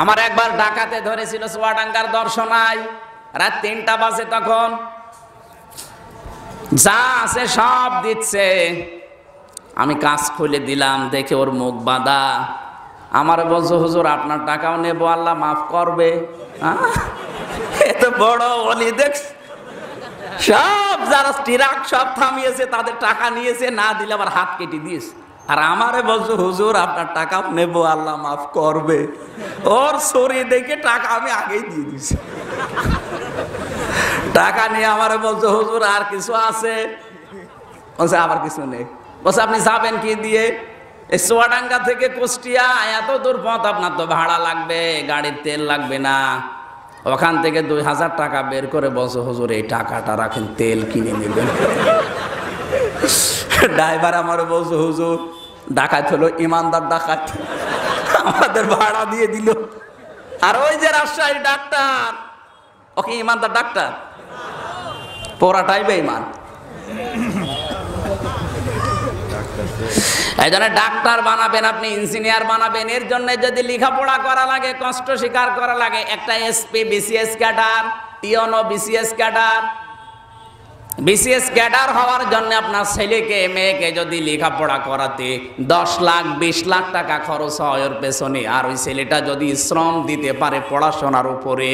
আমার একবার ডাকাতে ধরেছিল চুয়াডাঙ্গার দর্শনায়, রাত ৩টা বাজে, তখন যা আছে সব দিচ্ছে। আমি কাজ খুলে দিলাম, দেখে ওর মুখ বাঁধা। আমার বলছো, হুজুর আপনার টাকাও নেবো, আল্লাহ মাফ করবে। এত বড় অলি দেখ, সব যারা ট্রাক সব থামিয়েছে তাদের টাকা নিয়েছে, না দিলে আবার হাত কেটে দিয়েছে। আর আমারে বলছো, হুজুর আপনার টাকা নেবো, আল্লাহ মাফ করবে। ওর শরীর দেখে টাকা আমি আগেই দিয়ে দিয়েছি। টাকা নিয়ে আমারে বলছো, হুজুর আর কিছু আছে? বলছে আবার কিছু নেই। বলছে আপনি যাবেন কি দিয়ে? এই চুয়াডাঙ্গা থেকে কুষ্টিয়া এত দূর পথ, আপনার তো ভাড়া লাগবে, গাড়ির তেল লাগবে না। ওখান থেকে ২০০০ টাকা বের করে বলছো, হুজুর এই টাকাটা রাখেন, তেল কিনে নেবেন। ড্রাইভার আমার বলছো, হুজুর ডাকাত হলো ইমানদার ডাকাত, আমাদের ভাড়া দিয়ে দিল। আর ওই যে রাজশাহীর ডাক্তার, ওকে ইমানদার ডাক্তার, পোড়াটাই বেঈমান। এই জন্য ডাক্তার বানাবেন আপনি, ইঞ্জিনিয়ার বানাবেন, এর জন্য যদি লেখাপড়া করা লাগে, কষ্ট স্বীকার করা লাগে, একটা এসপি বিসিএস ক্যাডার, টিওনো বিসিএস ক্যাডার, বিসিএস ক্যাডার হওয়ার জন্য আপনার ছেলেকে মেয়েকে যদি লেখাপড়া করাতে 10 লাখ 20 লাখ টাকা খরচ হয় ওর পেছনে, আর ওই ছেলেটা যদি শ্রম দিতে পারে পড়াশোনার উপরে,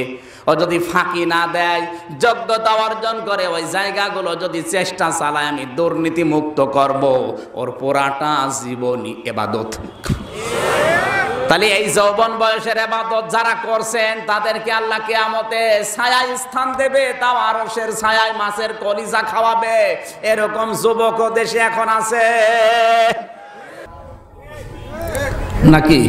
ও যদি ফাঁকি না দেয়, যোগ্যতা অর্জন করে, ওই জায়গাগুলো যদি চেষ্টা চালায় আমি দুর্নীতি মুক্ত করব, ওর পুরাটা জীবনই ইবাদত। তাহলে এই যৌবন বয়সের ইবাদত যারা করছেন তাদেরকে আল্লাহ কিয়ামতে ছায়ায় স্থান দেবে, তাও আরশের ছায়ায় মাছের কলিজা খাওয়াবে। এরকম যুবক দেশে এখন আছে নাকি?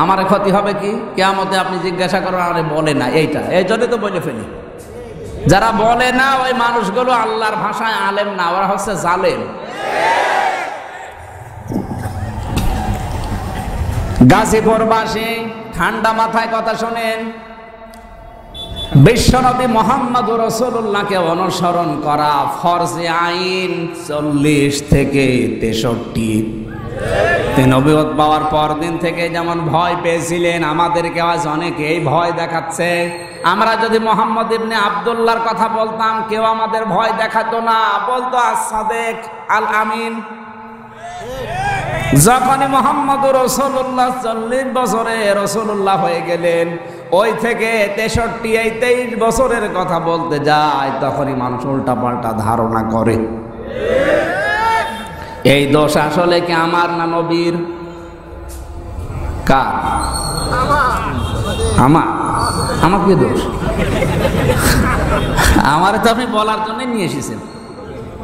আমার ক্ষতি হবে কি কিয়ামতে? আপনি জিজ্ঞাসা করেন, আরে বলে না এইটা, এই জন্য তো বলে ফেলি। যারা বলে না ওই মানুষগুলো আল্লাহর ভাষায় আলেম না, ওরা হচ্ছে জালেম। গাজীপুরবাসী ঠান্ডা মাথায় কথা শোনেন, বিশ্বনবী মুহাম্মদুর রাসূলুল্লাহকে অনুসরণ করা ফরজে আইন 40 থেকে 63। নবুয়ত পাওয়ার পর দিন থেকে যেমন ভয় পেয়েছিলেন, আমাদেরকে আজ অনেকেই ভয় দেখাচ্ছে। আমরা যদি মুহাম্মদ ইবনে আব্দুল্লাহর কথা বলতাম, কেউ আমাদের ভয় দেখাতো না, বলতো আস-সাদিক আল আমিন। যখনই মুহাম্মদুর রাসূলুল্লাহ 40 বছরে রাসূলুল্লাহ হয়ে গেলেন, ওই থেকে 63 এই 23 বছরের কথা বলতে যায়, তখনই মানুষ উল্টা পাল্টা ধারণা করে। এই দোষ আসলে কি আমার না নবীর? কার? আমার কি দোষ? আমার তো আপনি বলার জন্য নিয়ে এসেছেন,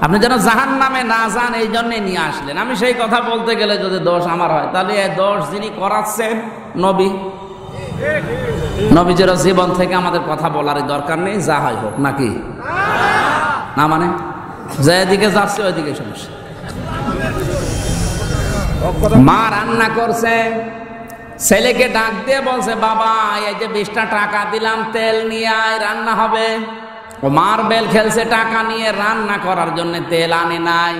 আপনি যেন জাহান্নামে না যান এই জন্যে নিয়ে আসলেন। আমি সেই কথা বলতে গেলে যদি দোষ আমার হয়, তাহলে এই দোষ যিনি করাচ্ছেন নবী, নবীজের জীবন থেকে আমাদের কথা বলার দরকার নেই, যা হয় হোক নাকি না? মানে যে এদিকে যাচ্ছে ওইদিকে সমস্যা। মা রান্না করছে, ছেলেকে ডাক দিয়ে বলছে, বাবা এই যে 20টা টাকা দিলাম, তেল নিয়ে আয়, রান্না হবে। ও মার্বেল খেলছে টাকা নিয়ে, রান্না করার জন্য তেল আনে নাই।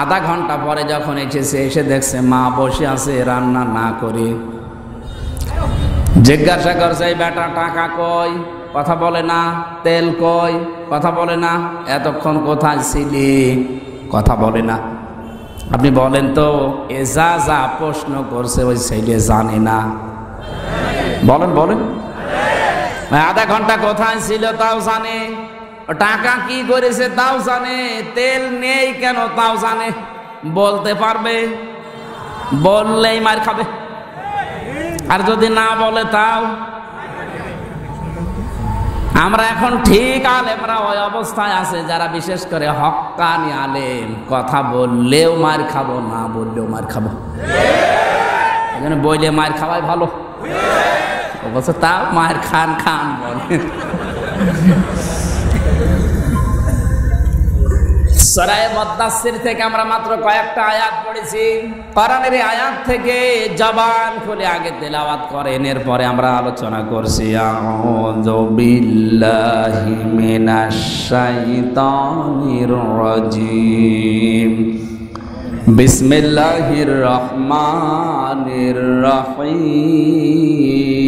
আধা ঘন্টা পরে যখন এসেছে, এসে দেখছে মা বসে আছে রান্না না করে। জিজ্ঞাসা করছে, এই বেটা টাকা কই? কথা বলে না। তেল কই? কথা বলে না। এতক্ষণ কোথায় ছিলি? কথা বলে না। আপনি বলেন তো, এ যা যা প্রশ্ন করছে ওই ছেলে জানে না? বলেন বলেন। আধা ঘন্টা কোথায় ছিল তাও জানে, টাকা কি করেছে তাও জানে, তেল নেই কেন তাও জানে। বলতে পারবে? বললেই মার খাবে। আর যদি না বলে তাও। আমরা এখন ঠিক আলেমরা ওই অবস্থায় আছে যারা বিশেষ করে হক্কানি আলেম, কথা বললেও মার খাবো, না বললেও মার খাবো। এজন্য বইলে মার খাওয়াই ভালো। অবশ্য তাও মায়ের খান খান বলে। সূরা মুদাসসির থেকে আমরা মাত্র কয়েকটা আয়াত পড়েছি। কোরআনের আয়াত থেকে জবান খুলে আগে তেলাওয়াত করেন, এরপরে আমরা আলোচনা করছি। আউযু বিল্লাহি মিনাশ শাইতানির রাজিম। বিসমিল্লাহির রহমানির রহিম।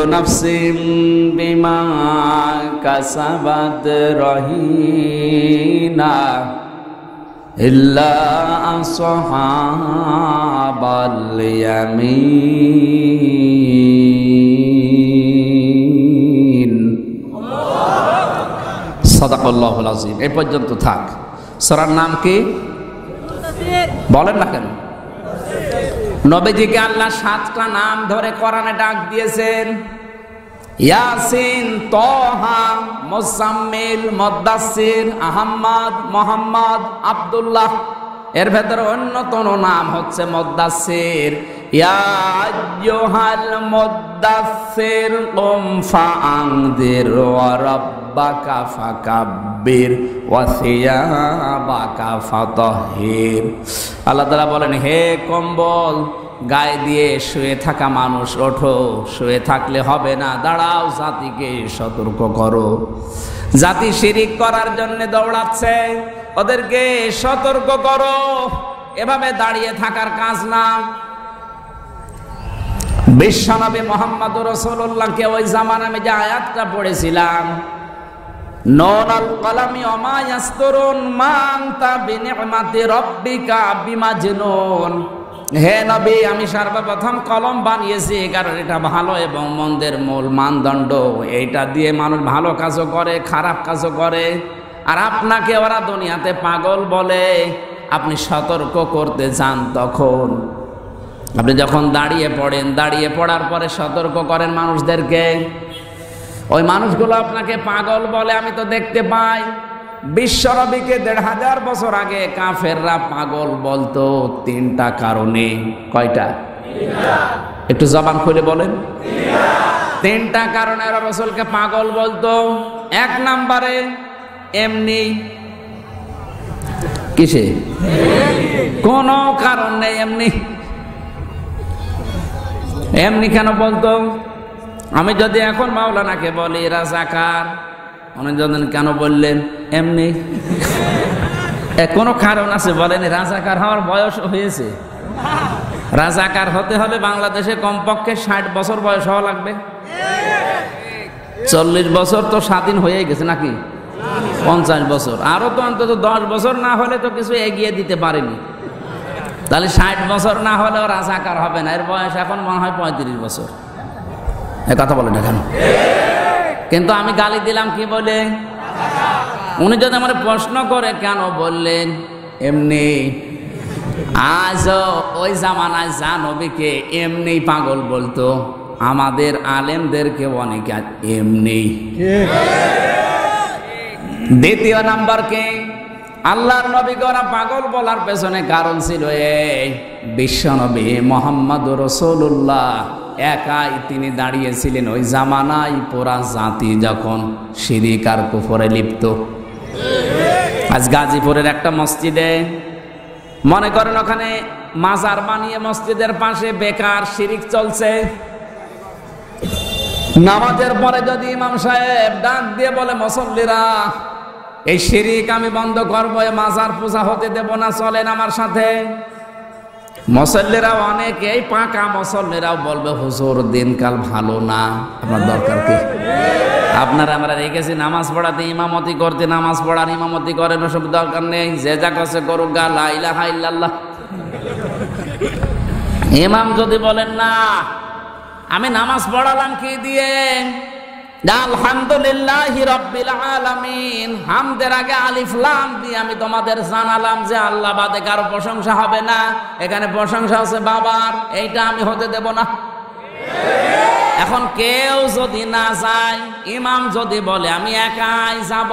কুল্লু নাফসিন বিমা কাসাবাত রহিনা ইল্লা আসহাবাল ইয়ামিন। সাদাকাল্লাহুল আযীম। এই পর্যন্ত থাক। সূরার নাম কি বলেন না কেন? নবীজিকে আল্লাহ 7টা নাম ধরে কোরআনে ডাক দিয়েছেন। ইয়াসিন, তাহা, মুজাম্মিল, মুদ্দাসসির, আহমদ, মুহাম্মদ, আব্দুল্লাহ। এর ভেতরে অন্যতম নাম হচ্ছে মুদ্দাসসির। ইয়া আইয়ুহাল মুদ্দাসসির কুম ফাআনযির ওয়া রাব্বাকা ফাকাব্বির ওয়া সিয়াবাকা ফাতাহহির। আল্লাহ তাআলা বলেন, হে কম্বল গায়ে দিয়ে শুয়ে থাকা মানুষ, ওঠো। শুয়ে থাকলে হবে না, দাঁড়াও, জাতিকে সতর্ক করো। জাতি শিরিক করার জন্য দৌড়াচ্ছে, ওদেরকে সতর্ক করো। এভাবে দাঁড়িয়ে থাকার কাজ না। বিশ্বনবী মুহাম্মদুর রাসূলুল্লাহকে ওই জামানায় আমি যে আয়াতটা পড়েছিলাম, নুনুল কলামি ওয়া মা ইয়াসতুরুন মা আনতা বিনি'মাতি রাব্বিকা বিমাজনুন। হে নবী, আমি সর্বপ্রথম কলম বানিয়েছি কারণ এটা ভালো এবং মন্দের মূল মানদণ্ড। এইটা দিয়ে মানুষ ভালো কাজও করে, খারাপ কাজও করে। আর আপনাকে ওরা দুনিয়াতে পাগল বলে। আপনি সতর্ক করতে চান, তখন আপনি যখন দাঁড়িয়ে পড়েন, দাঁড়িয়ে পড়ার পরে সতর্ক করেন মানুষদেরকে। ওই মানুষগুলো আপনাকে পাগল বলে, আমি তো দেখতে পাই। বিশ্বনবীকে 1500 বছর আগে কাফেররা পাগল বলতো 3টা কারণে। কয়টা? একটু জবান খুলে বলেন। 3টা কারণে রাসূলকে পাগল বলতো। 1 নম্বরে এমনি। কিসে? কোনো কারণ নেই, এমনি। এমনি কেন বলতো? আমি যদি এখন মাওলানাকে বলি রাজাকার, উনি যদি কেন বললেন এমনি? কোনো কারণ আছে বলেন? রাজাকার হওয়ার বয়স হয়েছে। রাজাকার হতে হলে বাংলাদেশে কমপক্ষে 60 বছর বয়স হওয়া লাগবে। 40 বছর তো স্বাধীন হয়ে গেছে নাকি? 50 বছর, আরো তো অন্তত 10 বছর না হলে তো কিছু এগিয়ে দিতে পারেনি। তাহলে 60 বছর না হলেও রাজাকার হবে না। এর বয়স এখন মনে হয় 35 বছর। এ কথা বলেন না কেন? কিন্তু আমি গালি দিলাম কি বলে? উনি যদি আমার প্রশ্ন করে কেন বললেন এমনি, আজ ওই জামানায় যা নবীকে এমনি পাগল বলতো, আমাদের আলেমদেরকে অনেকে এমনি। দ্বিতীয় নাম্বার কে? আল্লাহর নবীকে ওরা পাগল বলার পেছনে কারণ ছিল এই, বিশ্বনবী মুহাম্মদুর রাসূলুল্লাহ একাই তিনি দাঁড়িয়েছিলেন ওই জামানায়। পুরা জাতি যখন শিরিক আর কুফরে লিপ্ত। আজ গাজীপুরের একটা মসজিদে মনে করেন ওখানে মাজার বানিয়ে মসজিদের পাশে বেকার শিরিক চলছে। নামাজের পরে যদি ইমাম সাহেব ডাক দিয়ে বলে, মুসল্লিরা এই শিরিক আমি বন্ধ করবো, মাজার পূজা হতে দেব না, চলেন আমার সাথে। মুসল্লিরাও অনেকেই পাকা মুসল্লিরাও বলবে, হুজুর দিনকাল ভালো না, আপনার দরকার কি? আপনারা আমরা রেখেছি নামাজ পড়াতে, ইমামতি করতে, নামাজ পড়ার ইমামতি করেন, ওসব দরকার নেই, যে যা করছে করুক, গা লা ইলাহা ইল্লাল্লাহ। ইমাম যদি বলেন না আমি নামাজ পড়ালাম কি দিয়ে, আলহামদুলিল্লাহি রাব্বিল আলামিন, হামদের আগে আলিফ লাম দিয়ে আমি তোমাদের জানালাম যে আল্লাহ বাদে কারো প্রশংসা হবে না, এখানে প্রশংসা হচ্ছে বাবার, এইটা আমি হতে দেব না। এখন কেউ যদি না যায়, ইমাম যদি বলে আমি একাই যাব,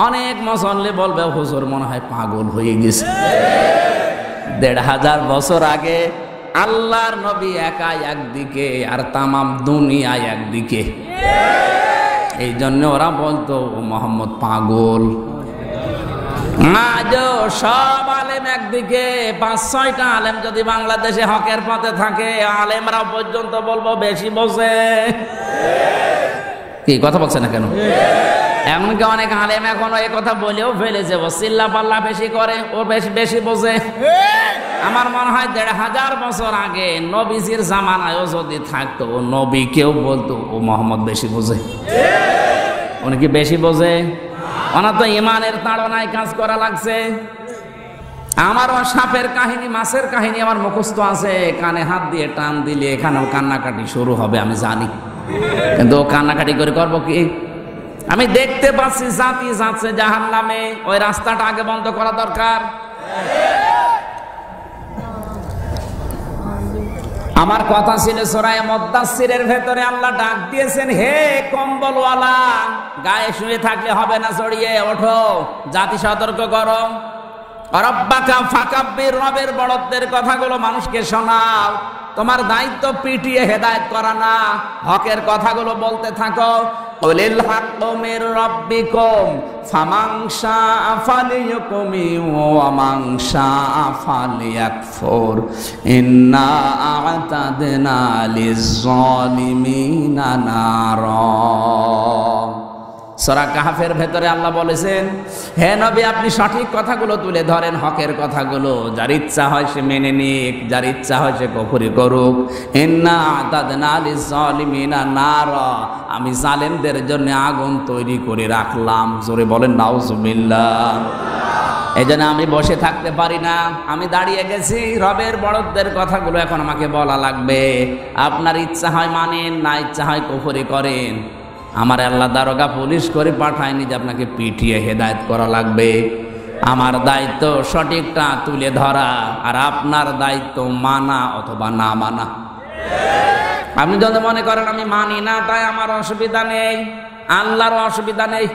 অনেক মুসল্লি বলবে হুজুর মনে হয় পাগল হয়ে গেছে। 1500 বছর আগে আল্লাহর নবী একাই একদিকে আর তামাম দুনিয়া একদিকে। এই জন্য ওরা বলতো মোহাম্মদ পাগল। আজও সব আলেম একদিকে, 5-6টা আলেম যদি বাংলাদেশে হকের পথে থাকে, আলেমরা পর্যন্ত বলবো বেশি বোঝে। কি কথা বলছে না কেন? এমনকি অনেক আলেম এখনো এ কথা বলেও ফেলেছে, ও চিল্লা পাল্লা বেশি করে, ও বেশি বোঝে। আমার মনে হয় 1500 বছর আগে নবীজির জামানায়ও যদি থাকতো, ও নবী কেউ বলতো ও মোহাম্মদ বেশি বোঝে। উনি কি বেশি বোঝে? ওনার তো ইমানের তাড়নায় কাজ করা লাগছে। আমারও সাপের কাহিনী, মাছের কাহিনী আমার মুখস্থ আছে। কানে হাত দিয়ে টান দিলে এখানেও কান্নাকাটি শুরু হবে, আমি জানি। কিন্তু কান্নাকাটি করে করবো কি? আমি দেখতে পাচ্ছি জাতি যাচ্ছে জাহান্নামে, ওই রাস্তাটা আগে বন্ধ করা দরকার। আমার কথা ছিল সূরা মুদ্দাসসিরের ভেতরে আল্লাহ ডাক দিয়েছেন, হে কম্বলওয়ালা, গায়ে শুয়ে থাকলে হবে না, চড়িয়ে ওঠো, জাতি সতর্ক করো। রব্বাকা ফাকাব্বির, রবের বড়ত্বের কথাগুলো মানুষকে শোনাও। তোমার দায়িত্ব পিটিয়ে হেদায়েত করা না, হকের কথাগুলো বলতে থাকো। কুলিল হাক্কু মির রাব্বিকুম ফামান শাআ ফালিয়ুমিন ওয়া মান শাআ ফালিয়াকফুর ইন্না আ'তাদনা লিয-যালিমিনা নারা। সূরা কাহফের ভেতরে আল্লাহ বলেছেন, হে নবী, আপনি সঠিক কথাগুলো তুলে ধরেন, হকের কথাগুলো। যার ইচ্ছা হয় সে মেনে নিক, যার ইচ্ছা হয় সে কুফরি করুক। ইন্না আ'তাদনা লিয-যালিমিনা নারা, আমি জালেমদের জন্য আগুন তৈরি করে রাখলাম। জোরে বলেন নাউজুবিল্লাহ। এজন্য আমি বসে থাকতে পারি না, আমি দাঁড়িয়ে গেছি। রবের বড়ত্বের কথাগুলো এখন আমাকে বলা লাগবে। আপনার ইচ্ছা হয় মানেন, না ইচ্ছা হয় কুফরি করেন। আমার আল্লাহ দারোগা পুলিশ করে পাঠায়নি যে আপনাকে পিটিয়ে হেদায়েত করা লাগবে। আমার দায়িত্ব সঠিকটা তুলে ধরা, আর আপনার দায়িত্ব মানা অথবা না মানা। আপনি যদি মনে করেন আমি মানি না তাই আমার অসুবিধা নেই, আল্লাহর অসুবিধা নেই।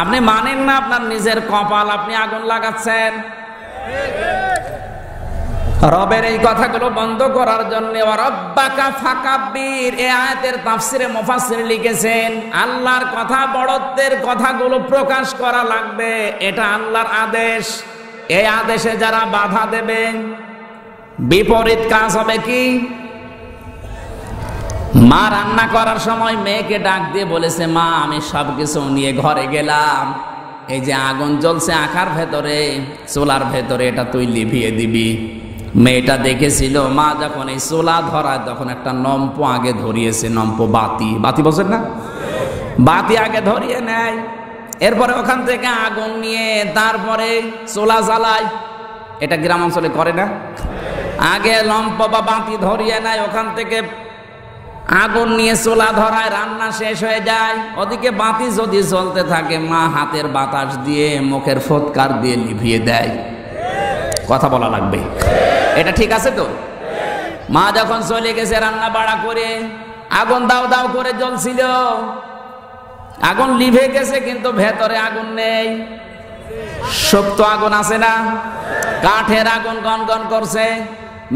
আপনি মানেন না, আপনার নিজের কপাল, আপনি আগুন লাগাচ্ছেন। রবের এই কথাগুলো বন্ধ করার জন্য রব্বাকা ফাকাব্বির, এই আয়াতের তাফসিরে মুফাসসির লিখেছেন, আল্লাহর কথা, বড়ত্বের কথাগুলো প্রকাশ করা লাগবে। এটা আল্লাহর আদেশ। এই আদেশে যারা বাধা দেবে, বিপরীত কাজ হবে কি? মা রান্না করার সময় মেয়েকে ডাক দিয়ে বলেছে, মা আমি সবকিছু নিয়ে ঘরে গেলাম, এই যে আগুন জ্বলছে আখার ভেতরে, চুলার ভেতরে, এটা তুই লিভিয়ে দিবি। মেয়েটা দেখেছিল মা যখন এই চুলা ধরায় তখন একটা নম্প আগে ধরিয়েছে, নম্প বাতি, বাতি বোঝেন না, বাতি আগে ধরিয়ে নেয়। এরপরে ওখান থেকে আগুন নিয়ে তারপরে চুলা জ্বালায়। এটা গ্রাম অঞ্চলে করে না? আগে লম্প বা বাতি ধরিয়ে নেয়, ওখান থেকে আগুন নিয়ে চুলা ধরায়, রান্না শেষ হয়ে যায়। ওদিকে বাতি যদি জ্বলতে থাকে, মা হাতের বাতাস দিয়ে, মুখের ফৎকার দিয়ে লিভিয়ে দেয়। কথা বলা লাগবে, এটা ঠিক আছে তো? মা যখন চলে গেছে রান্না বাড়া করে, আগুন দাও দাও করে জ্বলছিল, আগুন লিভে গেছে কিন্তু ভেতরে আগুন নেই। শক্ত আগুন আছে না, কাঠের আগুন গনগন করছে।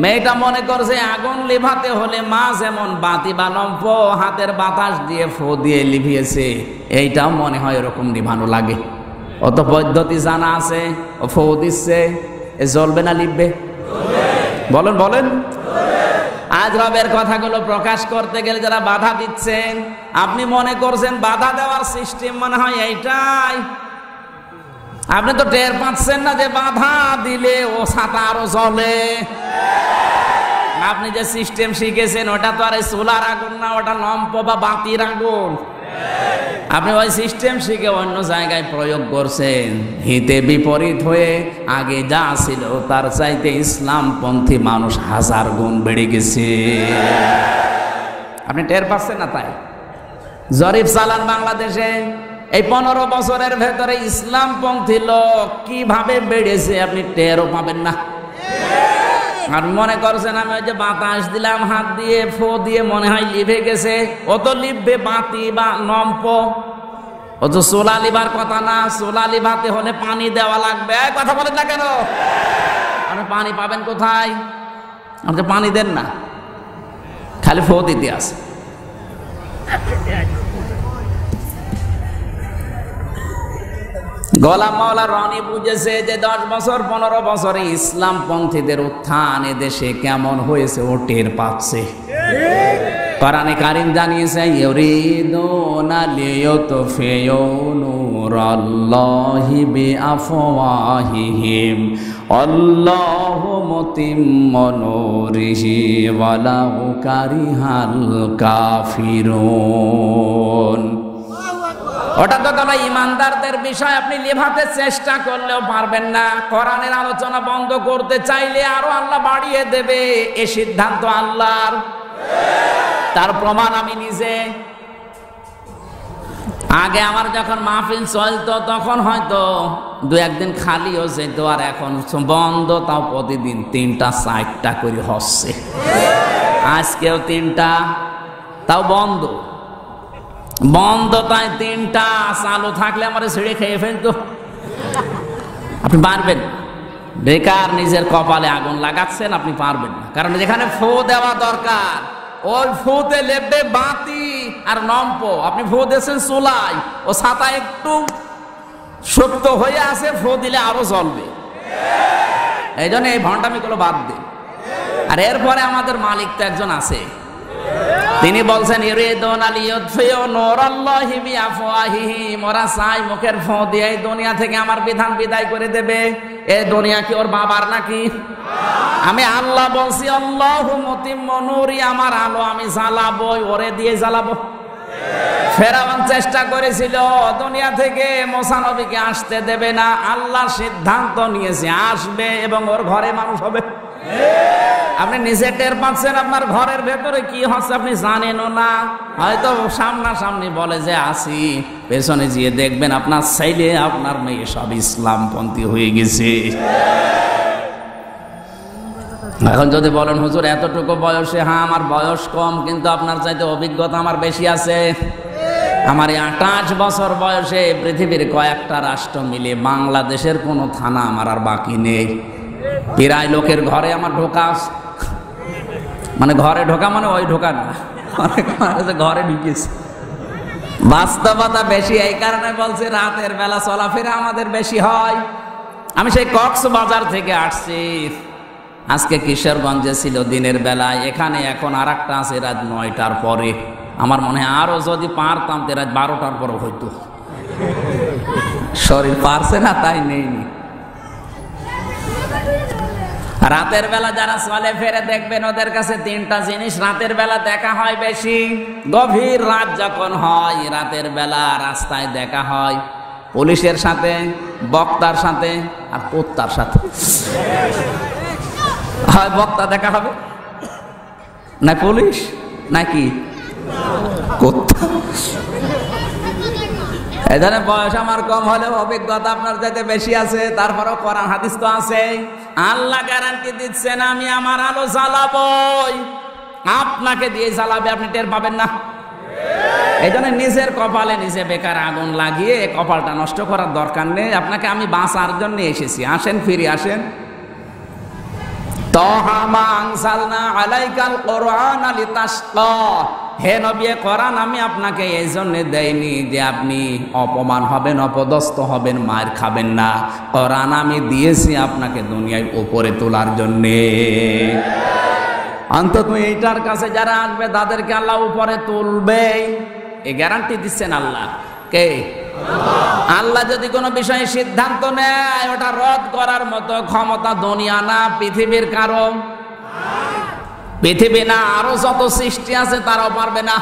মেয়েটা মনে করছে আগুন লিভাতে হলে মা যেমন বাতি বা লম্ফ হাতের বাতাস দিয়ে ফো দিয়ে লিভিয়েছে, এইটাও মনে হয় এরকম লিভানো লাগে। অত পদ্ধতি জানা আছে, ও ফো দিচ্ছে, এ জ্বলবে না লিখবে? বলেন বলেন। আজ রবের কথাগুলো প্রকাশ করতে গেলে যারা বাধা দিচ্ছেন, আপনি মনে করছেন বাধা দেওয়ার সিস্টেম মনে হয় এইটাই। আপনি তো টের পাচ্ছেন না যে বাধা দিলে ও ছাতা আরো জ্বলে। আপনি যে সিস্টেম শিখেছেন ওটা তো আর এই চুলার আগুন না, ওটা লম্প বা বাতির আগুন। আপনি ওই সিস্টেম শিখে অন্য জায়গায় প্রয়োগ করছেন, হিতে বিপরীত হয়ে আগে যা ছিল তার চাইতে ইসলামপন্থী মানুষ 1000 গুণ বেড়ে গেছে। আপনি টের পাচ্ছেন না? তাই জরিপ চালান বাংলাদেশে, এই 15 বছরের ভেতরে ইসলামপন্থী লোক কিভাবে বেড়েছে আপনি টেরও পাবেন না। আর মনে করছেন আমি ওই যে বাতাস দিলাম হাত দিয়ে, ফো দিয়ে, মনে হয় লিভে গেছে। ও তো লিভবে বাতি বা লম্প, ও তো সোলা লিভার কথা না। সোলা লিভাতে হলে পানি দেওয়া লাগবে। কথা বলেন না কেন? আপনি পানি পাবেন কোথায়? আপনি পানি দেন না, খালি ফো দিতে আসে। গোলাম মাওলা রনি বুঝেছে যে 10 বছর 15 বছরে ইসলামপন্থীদের উত্থান এদেশে কেমন হয়েছে ও টের পাচ্ছে। কোরআনে কারীম জানিয়েছে ইউরিদুনা লিয়ুতফিউ নূরাল্লাহি বিআফওয়াহিহিম আল্লাহু মুতিম্মু নূরিহি ওয়ালাউ কারিহাল কাফিরুন। ওটা তো কোনো ইমানদারদের বিষয়, আপনি লিভাতে চেষ্টা করলেও পারবেন না। কোরআনের আলোচনা বন্ধ করতে চাইলে আরো আল্লাহ বাড়িয়ে দেবে, এ সিদ্ধান্ত আল্লাহর। তার প্রমাণ আমি নিজে। আগে আমার যখন মাহফিল চলতো তখন হয়তো দু একদিন খালিও যেত, আর এখন বন্ধ, তাও প্রতিদিন 3টা 4টা করে হচ্ছে। আজকেও 3টা, তাও বন্ধ বন্ধ, তাই 3টা। চালু থাকলে আমার ছেড়ে খেয়ে ফেলতো। আপনি পারবেন? বেকার নিজের কপালে আগুন লাগাচ্ছেন, আপনি পারবেন না। কারণ যেখানে ফু দেওয়া দরকার ওই ফুতে লেপবে বাতি আর নম্প। আপনি ফু দিয়েছেন চুলাই, ও ছাতা একটু শক্ত হয়ে আছে, ফু দিলে আরো জ্বলবে। এই জন্য এই ভণ্ডামিগুলো বাদ দে। আর এরপরে আমাদের মালিক তো একজন আছে, তিনি বলছেন ইউরিদুনা লিয়ুতফিউ নূরাল্লাহি বিআফওয়াহিহিম, ওরা চায় মুখের ফু দিয়ে এই দুনিয়া থেকে আমার বিধান বিদায় করে দেবে। এই দুনিয়া কি ওর বাবার নাকি? আমি আল্লাহ বলছি আল্লাহু মুতিম্মু নূরি, আমার আলো আমি জ্বালাবো, ওরে দিয়ে জ্বালাবো। ফেরাউন চেষ্টা করেছিল দুনিয়া থেকে মুসা নবীকে আসতে দেবে না, আল্লাহ সিদ্ধান্ত নিয়েছে আসবে এবং ওর ঘরে মানুষ হবে। আপনি নিজে টের পাচ্ছেন আপনার ঘরের ভেতরে কি হচ্ছে, আপনি জানেনও না। হয়তো সামনাসামনি বলে যে আসি, পেছনে গিয়ে দেখবেন আপনার ছেলে আপনার মেয়ে সব ইসলামপন্থী হয়ে গেছে। এখন যদি বলেন হুজুর এতটুকু বয়সে, হ্যাঁ আমার বয়স কম, কিন্তু আপনার চাইতে অভিজ্ঞতা আমার বেশি আছে। আমার 28 বছর বয়সে পৃথিবীর কয়েকটা রাষ্ট্র মিলে বাংলাদেশের কোনো থানা আমার আর বাকি নেই। প্রায় লোকের ঘরে আমার ঢোকা, মানে ঘরে ঢোকা মানে ওই ঢোকা না, ঘরে ঢুকেছে। বাস্তবতা বেশি, এই কারণে বলছে রাতের বেলা চলাফেরা আমাদের বেশি হয়। আমি সেই কক্সবাজার থেকে আসছি, আজকে কিশোরগঞ্জে ছিল দিনের বেলায়, এখানে এখন আর একটা আছে রাত 9টার পরে। আমার মনে হয় আরো যদি পারতাম রাত 12টার পরে হইতো। শরীর পারছে না তাই নেইনি। রাতের বেলা যারা চলে ফেরে দেখবেন ওদের কাছে 3টা জিনিস রাতের বেলা দেখা হয় বেশি। গভীর রাত যখন হয় রাতের বেলা রাস্তায় দেখা হয় পুলিশের সাথে, বক্তার সাথে আর কুত্তার সাথে। হয় বক্তা দেখা হবে, না পুলিশ, নাকি কুত্তা। এই ধরনের বয়স আমার কম হলেও অভিজ্ঞতা আপনার যাতে বেশি আছে। তারপরেও কোরআন হাদিস তো আছে। আল্লাহ গ্যারান্টি দিচ্ছেন আমি আমার আলো জ্বালাবই, আপনাকে দিয়ে জ্বালাবে, আপনি টের পাবেন না। এই জন্য নিজের কপালে নিজে বেকার আগুন লাগিয়ে কপালটা নষ্ট করার দরকার নেই। আপনাকে আমি বাঁচার জন্য এসেছি, আসেন ফিরে আসেন। হে নবী, কোরআন আমি আপনাকে এই জন্য দেইনি যে আপনি অপমান হবেন, অপদস্থ হবেন, মার খাবেন না। কোরআন আমি দিয়েছি আপনাকে দুনিয়ায় উপরে তোলার জন্যে। অন্তত এইটার কাছে যারা আসবে তাদেরকে আল্লাহ উপরে তুলবে, এই গ্যারান্টি দিচ্ছেন আল্লাহ। কে? আল্লাহ যদি কোনো বিষয়ে সিদ্ধান্ত নেয় ওটা রদ করার মতো ক্ষমতা দুনিয়া না পৃথিবীর কারো। পৃথিবী না আরো যত সৃষ্টি আছে তারাও পারবে না।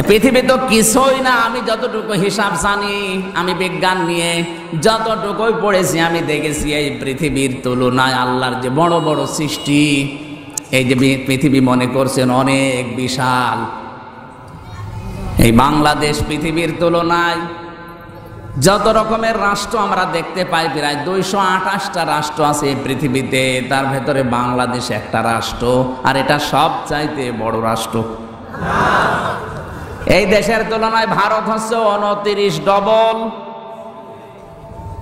পৃথিবী তো কিছুই না। আমি যতটুকু হিসাব জানি, আমি বিজ্ঞান নিয়ে যতটুকুই পড়েছি, আমি দেখেছি এই পৃথিবীর তুলনায় আল্লাহর যে বড় বড় সৃষ্টি, এই যে পৃথিবী মনে করছেন অনেক বিশাল, এই বাংলাদেশ পৃথিবীর তুলনায় যত রকমের রাষ্ট্র আমরা দেখতে পাই, প্রায় 228টা রাষ্ট্র আছে এই পৃথিবীতে। তার ভেতরে বাংলাদেশ একটা রাষ্ট্র, আর এটা সবচাইতে বড় রাষ্ট্র। এই দেশের তুলনায় ভারত হচ্ছে 29 ডবল।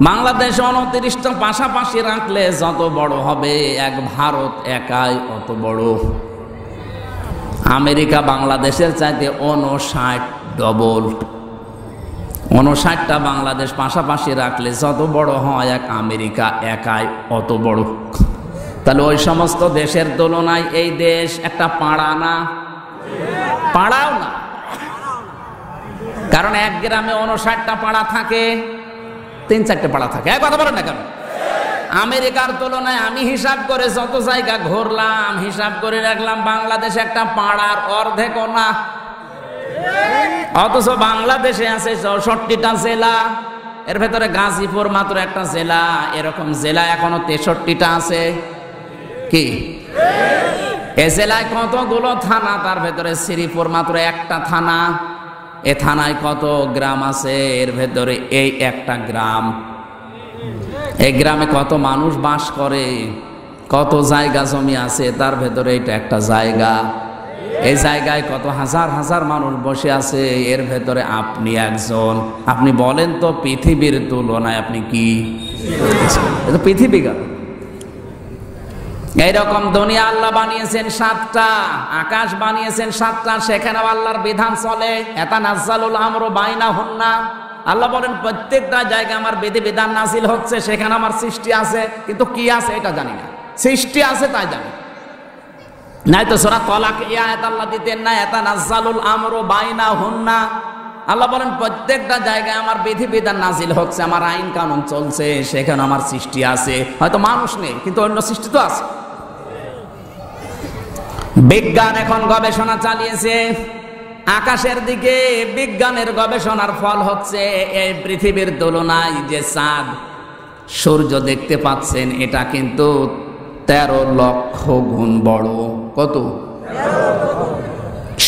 বাংলাদেশ 29টা পাশাপাশি রাখলে যত বড় হবে, এক ভারত একাই অত বড়। আমেরিকা বাংলাদেশের চাইতে 59 ডবল। 59টা বাংলাদেশ পাশাপাশি রাখলে যত বড় হয়, এক আমেরিকা একাই অত বড়। তাহলে ওই সমস্ত দেশের তুলনায় এই দেশ একটা পাড়া না, পাড়াও না, কারণ এক গ্রামে 59টা পাড়া থাকে, 3-4টে পাড়া থাকে। এক কথা বলেন না কেন? আমেরিকার তুলনায় আমি হিসাব করে যত জায়গা ঘুরলাম, হিসাব করে রাখলাম বাংলাদেশ একটা পাড়ার অর্ধেকও না। অথচ বাংলাদেশে আছে 64টা জেলা, এর ভেতরে গাজীপুর মাত্র একটা জেলা। এরকম জেলা এখনো 63টা আছে। কি এ জেলায় কতগুলো থানা, তার ভেতরে শ্রীপুর মাত্র একটা থানা। এ থানায় কত গ্রাম আছে, এর ভেতরে এই একটা গ্রাম। এই গ্রামে কত মানুষ বাস করে, কত জায়গা জমি আছে, তার ভেতরে এটা একটা জায়গা। এই জায়গায় কত হাজার হাজার মানুষ বসে আছে, এর ভেতরে আপনি একজন। আপনি বলেন তো পৃথিবীর তুলনায় আপনি কি? এটা পৃথিবী। এইরকম দুনিয়া আল্লাহ বানিয়েছেন 7টা, আকাশ বানিয়েছেন 7টা, সেখানে আল্লাহর বিধান চলে। ইয়াতানাজ্জালুল আমরু বাইনাহুন্না, আল্লাহ বলেন প্রত্যেকটা জায়গায় আমার বিধিবিধান নাযিল হচ্ছে, সেখানে আমার সৃষ্টি আছে, কিন্তু কি আছে এটা জানি না। সৃষ্টি আছে তাই জানি, নাই তো সূরা তালাক এই আয়াত আল্লাহ দিতেন না ইয়াতানাজ্জালুল আমরু বাইনাহুন্না। আল্লাহ বলেন প্রত্যেকটা জায়গায় আমার বিধিবিধান নাযিল হচ্ছে, আমার আইন কানুন চলছে, সেখানে আমার সৃষ্টি আছে। হয়তো মানুষ নেই, কিন্তু অন্য সৃষ্টি তো আছে। বিজ্ঞান এখন গবেষণা চালিয়েছে আকাশের দিকে। বিজ্ঞানের গবেষণার ফল হচ্ছে এই পৃথিবীর তুলনায় যে চাঁদ সূর্য দেখতে পাচ্ছেন, এটা কিন্তু 13 লক্ষ গুণ বড়। কত?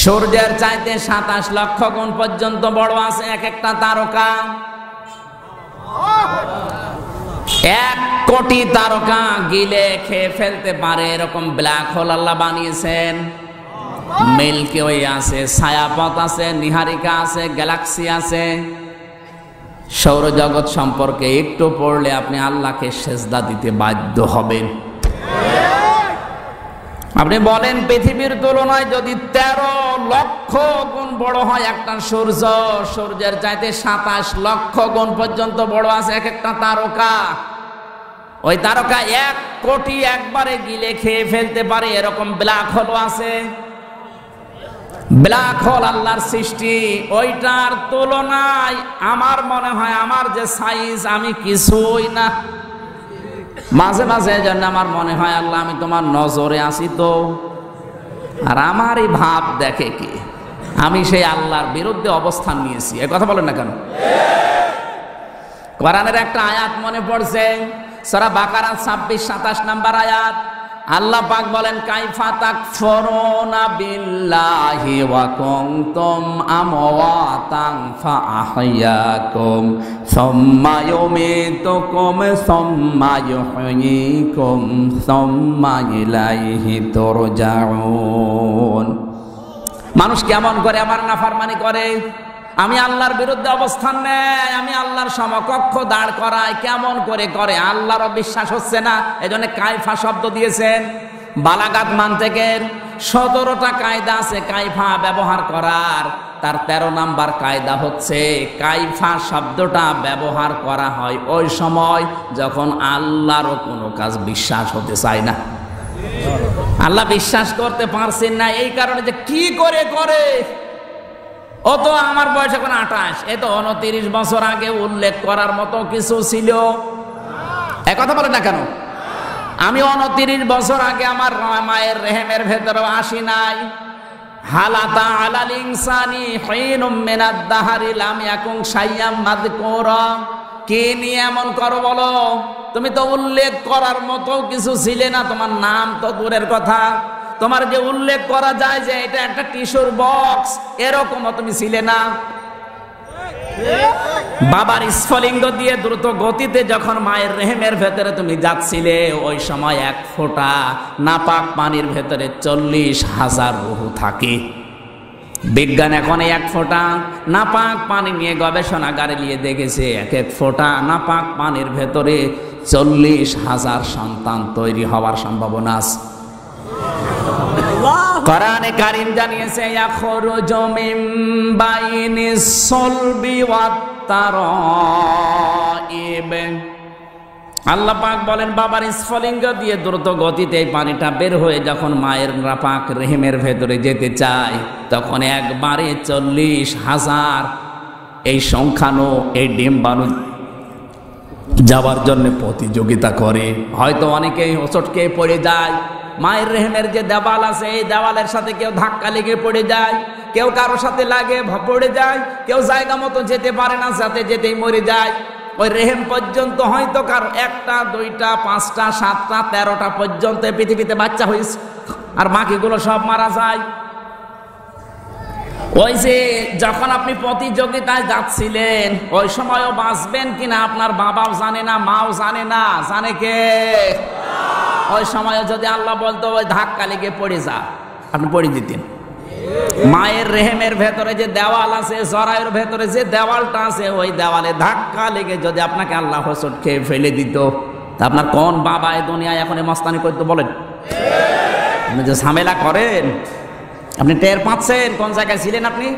সূর্যের চাইতে 27 লক্ষ গুণ পর্যন্ত বড় আছে এক একটা তারকা। 1 কোটি তারকা গিলে খেয়ে ফেলতে পারে এরকম ব্ল্যাক হোল আল্লাহ বানিয়েছেন। মিল্কি ওয়ে আছে, ছায়াপথ আছে, নিহারিকা আছে, গ্যালাক্সি আছে। সৌরজগৎ সম্পর্কে একটু পড়লে আপনি আল্লাহকে সেজদা দিতে বাধ্য হবেন। আপনি বলেন পৃথিবীর তুলনায় যদি 13 লক্ষ গুণ বড় হয় একটা সূর্য, সূর্যের চাইতে 27 লক্ষ গুণ পর্যন্ত বড় আছে এক একটা তারকা। ওই তারকা 1 কোটি একবারে গিলে খেয়ে ফেলতে পারে এরকম ব্ল্যাক হোল আছে। ব্ল্যাক হোল আল্লাহর সৃষ্টি, ওইটার তুলনায় আমার মনে হয় আমার যে সাইজ, আমি কিছুই না। মাঝে মাঝে জন্য আমার মনে হয় আল্লাহ আমি তোমার নজরে আছি তো, আর আমারই ভাব দেখে কি, আমি সেই আল্লাহর বিরুদ্ধে অবস্থান নিয়েছি। এ কথা বলেন না কেন? কোরআনের একটা আয়াত মনে পড়ছে, সূরা বাকারা 26-27 নম্বর আয়াত। আল্লাহ পাক বলেন কাইফা তাকফুরুনা বিল্লাহি ওয়া কুনতুম আমওয়াতান ফাআহইয়াকুম সুম্মা ইউমীতুকুম সুম্মা ইউহয়ীকুম সুম্মা ইলাইহি তুরজাউন। মানুষ কেমন করে আমার নাফরমানি করে, আমি আল্লাহর বিরুদ্ধে অবস্থান নেয়, আমি আল্লাহর সমকক্ষ দাঁড় করাই, কেমন করে করে আল্লাহরও বিশ্বাস হচ্ছে না। এজন্য কাইফা শব্দ দিয়েছেন। বালাগাত মানতেকের 17টা কায়দা আছে কাইফা ব্যবহার করার। তার 13 নাম্বার কায়দা হচ্ছে কাইফা শব্দটা ব্যবহার করা হয় ওই সময় যখন আল্লাহরও কোনো কাজ বিশ্বাস হতে চায় না। আল্লাহ বিশ্বাস করতে পারছেন না, এই কারণে যে কি করে করে। ও তো আমার বয়স এখন 28, এ তো 29 বছর আগে উল্লেখ করার মতো কিছু ছিল। একথা বলে না কেন? আমি 29 বছর আগে আমার মায়ের রেহেমের ভেতরে আসি নাই। হালাতা আলাল ইনসানি হিনুম মিনাদ দাহরি লাম ইয়াকুন শাইয়াম মাযকুরা। কে নিয়ে এমন করো বলো? তুমি তো উল্লেখ করার মতো কিছু ছিলে না, তোমার নাম তো দূরের কথা, তোমার যে উল্লেখ করা যায় যে এটা একটা টিস্যুর বক্স, এরকমও তুমি ছিলে না। বাবার স্ফলিঙ্গ দিয়ে দ্রুত গতিতে যখন মায়ের রেহেমের ভেতরে তুমি যাচ্ছিলে, ওই সময় 1 ফোঁটা নাপাক পানির ভেতরে 40,000 রূহ থাকে। বিজ্ঞান এখন 1 ফোঁটা নাপাক পানি নিয়ে গবেষণাগারে নিয়ে দেখেছে 1 ফোঁটা নাপাক পানির ভেতরে 40,000 সন্তান তৈরি হওয়ার সম্ভাবনা আছে। কোরআনে কারীম জানিয়েছে ইয়াখরুজু মিন বাইনিস সলবি ওয়াত তারাইব। আল্লাহ পাক বলেন বাবার স্ফলিঙ্গ দিয়ে দ্রুত গতিতে এই পানিটা বের হয়ে যখন মায়ের নাপাক রেহেমের ভেতরে যেতে চায় তখন একবারে 40,000 এই সংখ্যানো এই ডিম্বাণু যাওয়ার জন্য প্রতিযোগিতা করে। হয়তো অনেকেই হোঁচট খেয়ে পড়ে যায়। মায়ের রেহেমের যে দেওয়াল আছে এই দেওয়ালের সাথে কেউ ধাক্কা লেগে পড়ে যায়, কেউ কারো সাথে লাগে পড়ে যায়, কেউ জায়গা মতো যেতে পারে না, সাথে যেতেই মরে যায়। ওই রেহেম পর্যন্ত হয়তো কারো 1টা 2টা 5টা 7টা 13টা পর্যন্ত পৃথিবীতে বাচ্চা হয়েছে, আর বাকিগুলো সব মারা যায়। ওই যে যখন আপনি প্রতিযোগিতায় যাচ্ছিলেন ওই সময়ও বাঁচবেন কিনা আপনার বাবাও জানে না, মাও জানে না, জানে কে? ওই সময় যদি আল্লাহ বলতো ওই ধাক্কা লেগে পড়ে যা, আপনি পড়ে দিতেন। মায়ের রেহেমের ভেতরে যে দেওয়াল আছে, জরায়ুর ভেতরে যে দেওয়ালটা আছে, ওই দেওয়ালে ধাক্কা লেগে যদি আপনাকে আল্লাহ হোঁচট খেয়ে ফেলে দিত, তা আপনার কোন বাবা এই দুনিয়ায় এখন মস্তানি করতে বলেন? আপনি যে ঝামেলা করেন, আপনি টের পাচ্ছেন কোন জায়গায় ছিলেন আপনি?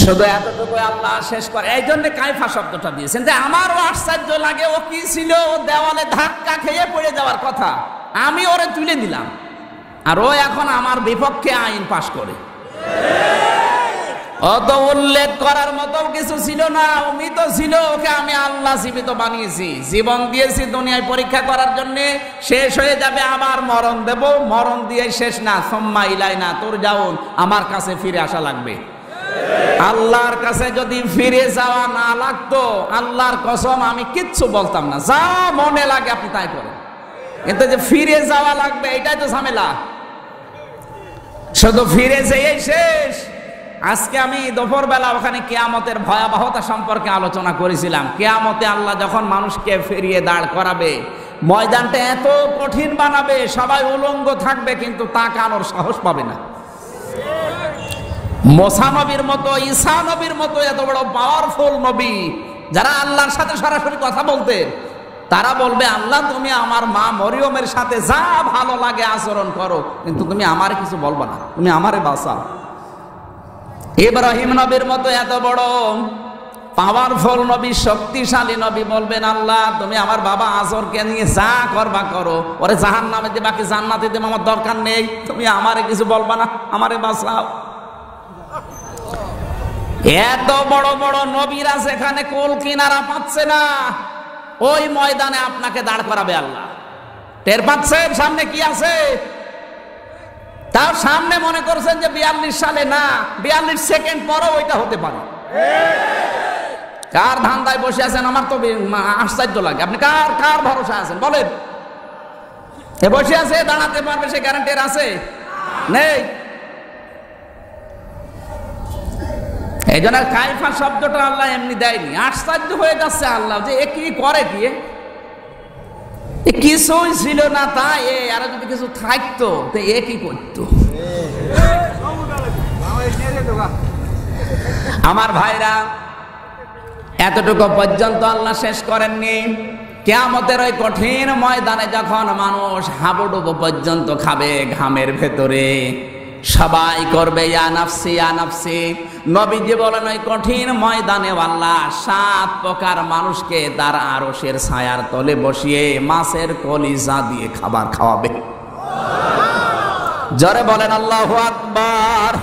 শুধু এতটুকু আল্লাহ শেষ করে। এই জন্য কাইফা শব্দটা দিয়েছেন যে আমারও আশ্চর্য লাগে, ও কি ছিল, ও দেওয়ালে ধাক্কা খেয়ে পড়ে যাওয়ার কথা, আমি ওরে তুলে দিলাম, আর ও এখন আমার বিপক্ষে আইন পাশ করে। অত উল্লেখ করার মতো কিছু ছিল না, অমিত ছিল, ওকে আমি আল্লাহ জীবিত বানিয়েছি, জীবন দিয়েছি দুনিয়ায় পরীক্ষা করার জন্য। শেষ হয়ে যাবে, আবার মরণ দেব, মরণ দিয়ে শেষ না, সুম্মা ইলাইনা তুরজাউন, আমার কাছে ফিরে আসা লাগবে। আল্লাহর কাছে যদি ফিরে যাওয়া না লাগতো, আল্লাহর কসম আমি কিচ্ছু বলতাম না, যা মনে লাগে আপনি তাই করেন, কিন্তু যে ফিরে যাওয়া লাগবে এটাই তো ঝামেলা। শুধু ফিরে যেয়েই শেষ। আজকে আমি দুপুরবেলা ওখানে কিয়ামতের ভয়াবহতা সম্পর্কে আলোচনা করেছিলাম। কিয়ামতে আল্লাহ যখন মানুষকে ফিরিয়ে দাঁড় করাবে, ময়দানটা এত কঠিন বানাবে, সবাই উলঙ্গ থাকবে, কিন্তু তাকানোর সাহস পাবে না। মুসা নবীর মতো, ঈসা নবীর মতো এত বড় পাওয়ারফুল নবী, যারা আল্লাহর সাথে সরাসরি কথা বলতেন, তারা বলবে আল্লাহ তুমি আমার মা মরিয়মের সাথে যা ভালো লাগে আচরণ করো, কিন্তু তুমি আমারে কিছু বলবা না, তুমি আমারে বাঁচাও। ইব্রাহিম নবীর মতো এত বড় পাওয়ারফুল নবী, শক্তিশালী নবী বলবেন আল্লাহ তুমি আমার বাবা আজরকে নিয়ে যা করবা করো, ওরে জাহান্নামে দিবা কি জান্নাতে দিবা আমার দরকার নেই, তুমি আমারে কিছু বলবা না, আমারে বাঁচাও। এত বড় বড় নবীরা যেখানে কোল কিনারা পাচ্ছে না, ওই ময়দানে আপনাকে দাঁড় করাবে আল্লাহ। টের পাচ্ছেন সামনে কি আছে? তার সামনে মনে করছেন যে 42 সালে না, 42 সেকেন্ড পরও ওইটা হতে পারে। কার ধান্দায় বসে আছেন আমার তো আশ্চর্য লাগে। আপনি কার কার ভরসা আছেন বলেন? এ বসে আছে, দাঁড়াতে পারবে সে গ্যারান্টি আছে? নেই। এই জন্য কাইফা শব্দটা আল্লাহ এমনি দেয়নি, আশ্চর্য হয়ে যাচ্ছে আল্লাহ যে এ কি করে, কি কিছুই ছিল না, তাই আর যদি কিছু থাকতো তো এ কি করতো? আমার ভাইরা, এতটুকু পর্যন্ত আল্লাহ শেষ করেননি। কিয়ামতের ওই কঠিন ময়দানে যখন মানুষ হাবুডুবু পর্যন্ত খাবে ঘামের ভেতরে, সবাই করবে ইয়া নাফসি ইয়া নাফসি। নবীজি বলেন ওই কঠিন ময়দানে আল্লাহ 7 প্রকার মানুষকে তার আরশের ছায়ার তলে বসিয়ে মাছের কলিজা দিয়ে খাবার খাওয়াবে। জোরে বলেন আল্লাহু আকবার।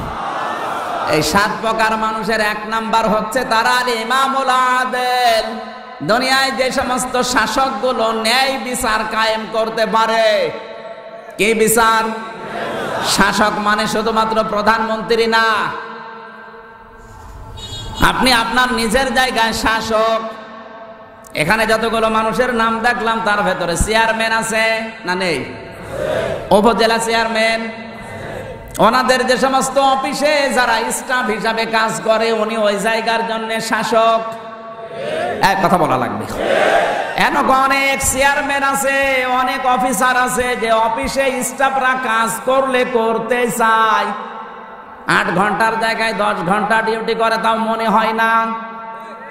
এই 7 প্রকার মানুষের 1 নাম্বার হচ্ছে তারা ইমামুল আদেল। দুনিয়ায় যে সমস্ত শাসকগুলো ন্যায় বিচার কায়েম করতে পারে। কি বিচার? শাসক মানে শুধুমাত্র প্রধানমন্ত্রী না, আপনি আপনার নিজের জায়গায় শাসক। এখানে যতগুলো মানুষের নাম দেখলাম তার ভেতরে চেয়ারম্যান আছে না নেই? উপজেলা চেয়ারম্যান, ওনাদের যে সমস্ত অফিসে যারা স্টাফ হিসাবে কাজ করে উনি ওই জায়গার জন্য শাসক। এক কথা বলা লাগবে, অনেক চেয়ারম্যান আছে, অনেক অফিসার আছে যে অফিসে স্টাফরা কাজ করলে করতে চায়, 8 ঘন্টার জায়গায় 10 ঘন্টা ডিউটি করে, তাও মনে হয় না।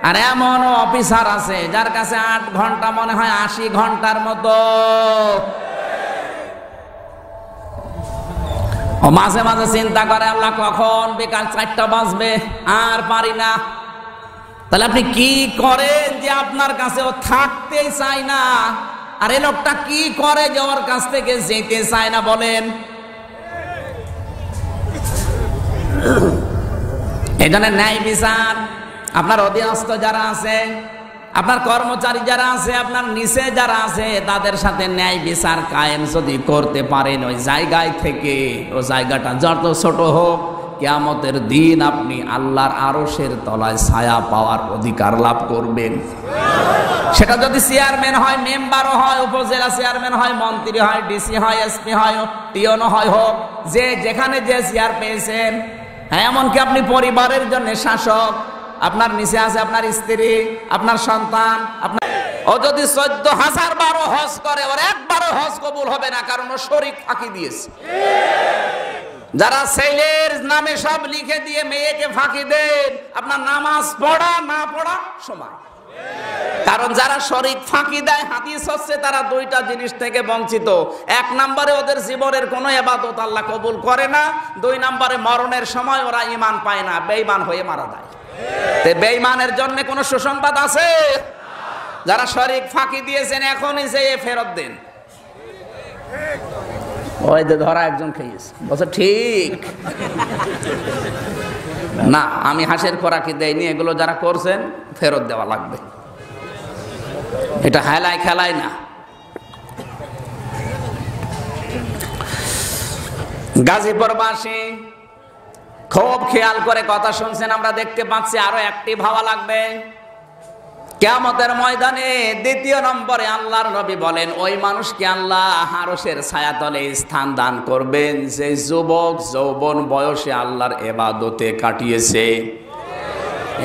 আর এমন অফিসার আছে যার কাছে 8 ঘন্টা মনে হয় 80 ঘন্টার মতো। ও মাঝে মাঝে চিন্তা করে আল্লাহ কখন বিকাল 4টা বাজবে, আর পারি না। তাহলে আপনি কি করেন যে আপনার কাছে ও থাকতেই চায় না? আর এই লোকটা কি করে যে ওর কাছ থেকে যেতে চায় না বলেন? এই জন্য ন্যায় বিচার, আপনার অধীনস্থ যারা আছে, আপনার কর্মচারী যারা আছে, আপনার নিচে যারা আছে, তাদের সাথে ন্যায় বিচার কায়েম যদি করতে পারেন ওই জায়গায় থেকে, ও জায়গাটা যত ছোট হোক, কিয়ামতের দিন আপনি আল্লাহর আরশের তলায় ছায়া পাওয়ার অধিকার লাভ করবেন। সেটা যদি চেয়ারম্যান হয়, মেম্বারও হয়, উপজেলা চেয়ারম্যান হয়, মন্ত্রী হয়, ডিসি হয়, এসপি হয়, টিওনো হয়, হোক, যে যেখানে যে চেয়ার পেয়েছেন, হ্যাঁ, এমনকি আপনি পরিবারের জন্য শাসক, আপনার নিচে আছে আপনার স্ত্রী, আপনার সন্তান, আপনার, ও যদি 14,000 বার হজ করে, ওর একবারও হজ কবুল হবে না, কারণ ও শরীক ফাঁকি দিয়েছে। যারা ছেলের নামে সব লিখে দিয়ে মেয়েকে ফাঁকি দেন, আপনার নামাজ পড়া না পড়া সমান। কারণ যারা শরীক ফাঁকি দেয়, হাদিস হচ্ছে তারা দুইটা জিনিস থেকে বঞ্চিত। 1 নম্বরে ওদের জীবনের কোনো ইবাদত আল্লাহ কবুল করে না, 2 নম্বরে মরণের সময় ওরা ঈমান পায় না, বেঈমান হয়ে মারা যায়। তে বেঈমানের জন্য কোনো সুসংবাদ আছে? যারা শরীক ফাঁকি দিয়েছেন এখনই যেয়ে ফেরত দেন। ওই যে ধরা একজন খেয়েছে, বলছে ঠিক না, আমি হাঁসের খোরাকি দেয়নি, এগুলো যারা করছেন ফেরত দেওয়া লাগবে। এটা হেলায় খেলায় না। গাজীপুরবাসী খুব খেয়াল করে কথা শুনছেন, আমরা দেখতে পাচ্ছি, আরো অ্যাক্টিভ হওয়া লাগবে। কিয়ামতের ময়দানে 2 নম্বরে আল্লাহর নবী বলেন, ওই মানুষকে আল্লাহ আরশের ছায়াতলে স্থান দান করবেন যে যুবক যৌবন বয়সে আল্লাহর ইবাদতে কাটিয়েছে।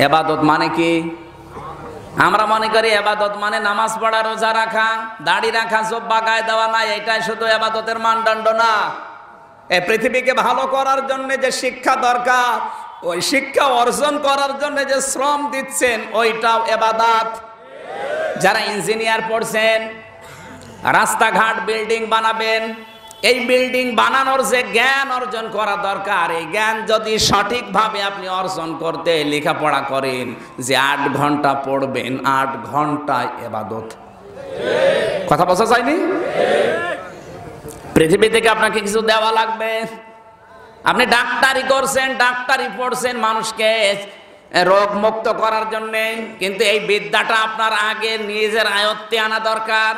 ইবাদত মানে কি? আমরা মনে করি ইবাদত মানে নামাজ পড়া, রোজা রাখা, দাড়ি রাখা, জুব্বা গায়ে দেওয়া, না, এটাই শুধু ইবাদতের মানদণ্ড না। এই পৃথিবীকে ভালো করার জন্য যে শিক্ষা দরকার, ওই শিক্ষা অর্জন করার জন্য যে শ্রম দিচ্ছেন, ওইটাও ইবাদত। যারা ইঞ্জিনিয়ার পড়ছেন, রাস্তাঘাট বিল্ডিং বানাবেন, এই বিল্ডিং বানানোর যে জ্ঞান অর্জন করা দরকার, এই জ্ঞান যদি সঠিকভাবে আপনি অর্জন করতে লেখাপড়া করেন, যে 8 ঘন্টা পড়বেন, 8 ঘন্টায় ইবাদত। কথা বোঝা যায়নি? পৃথিবী থেকে আপনাকে কিছু দেওয়া লাগবে। আপনি ডাক্তারি করছেন, ডাক্তারি পড়ছেন মানুষকে রোগ মুক্ত করার জন্য, কিন্তু এই বিদ্যাটা আপনার আগে নিজের আয়ত্তে আনা দরকার।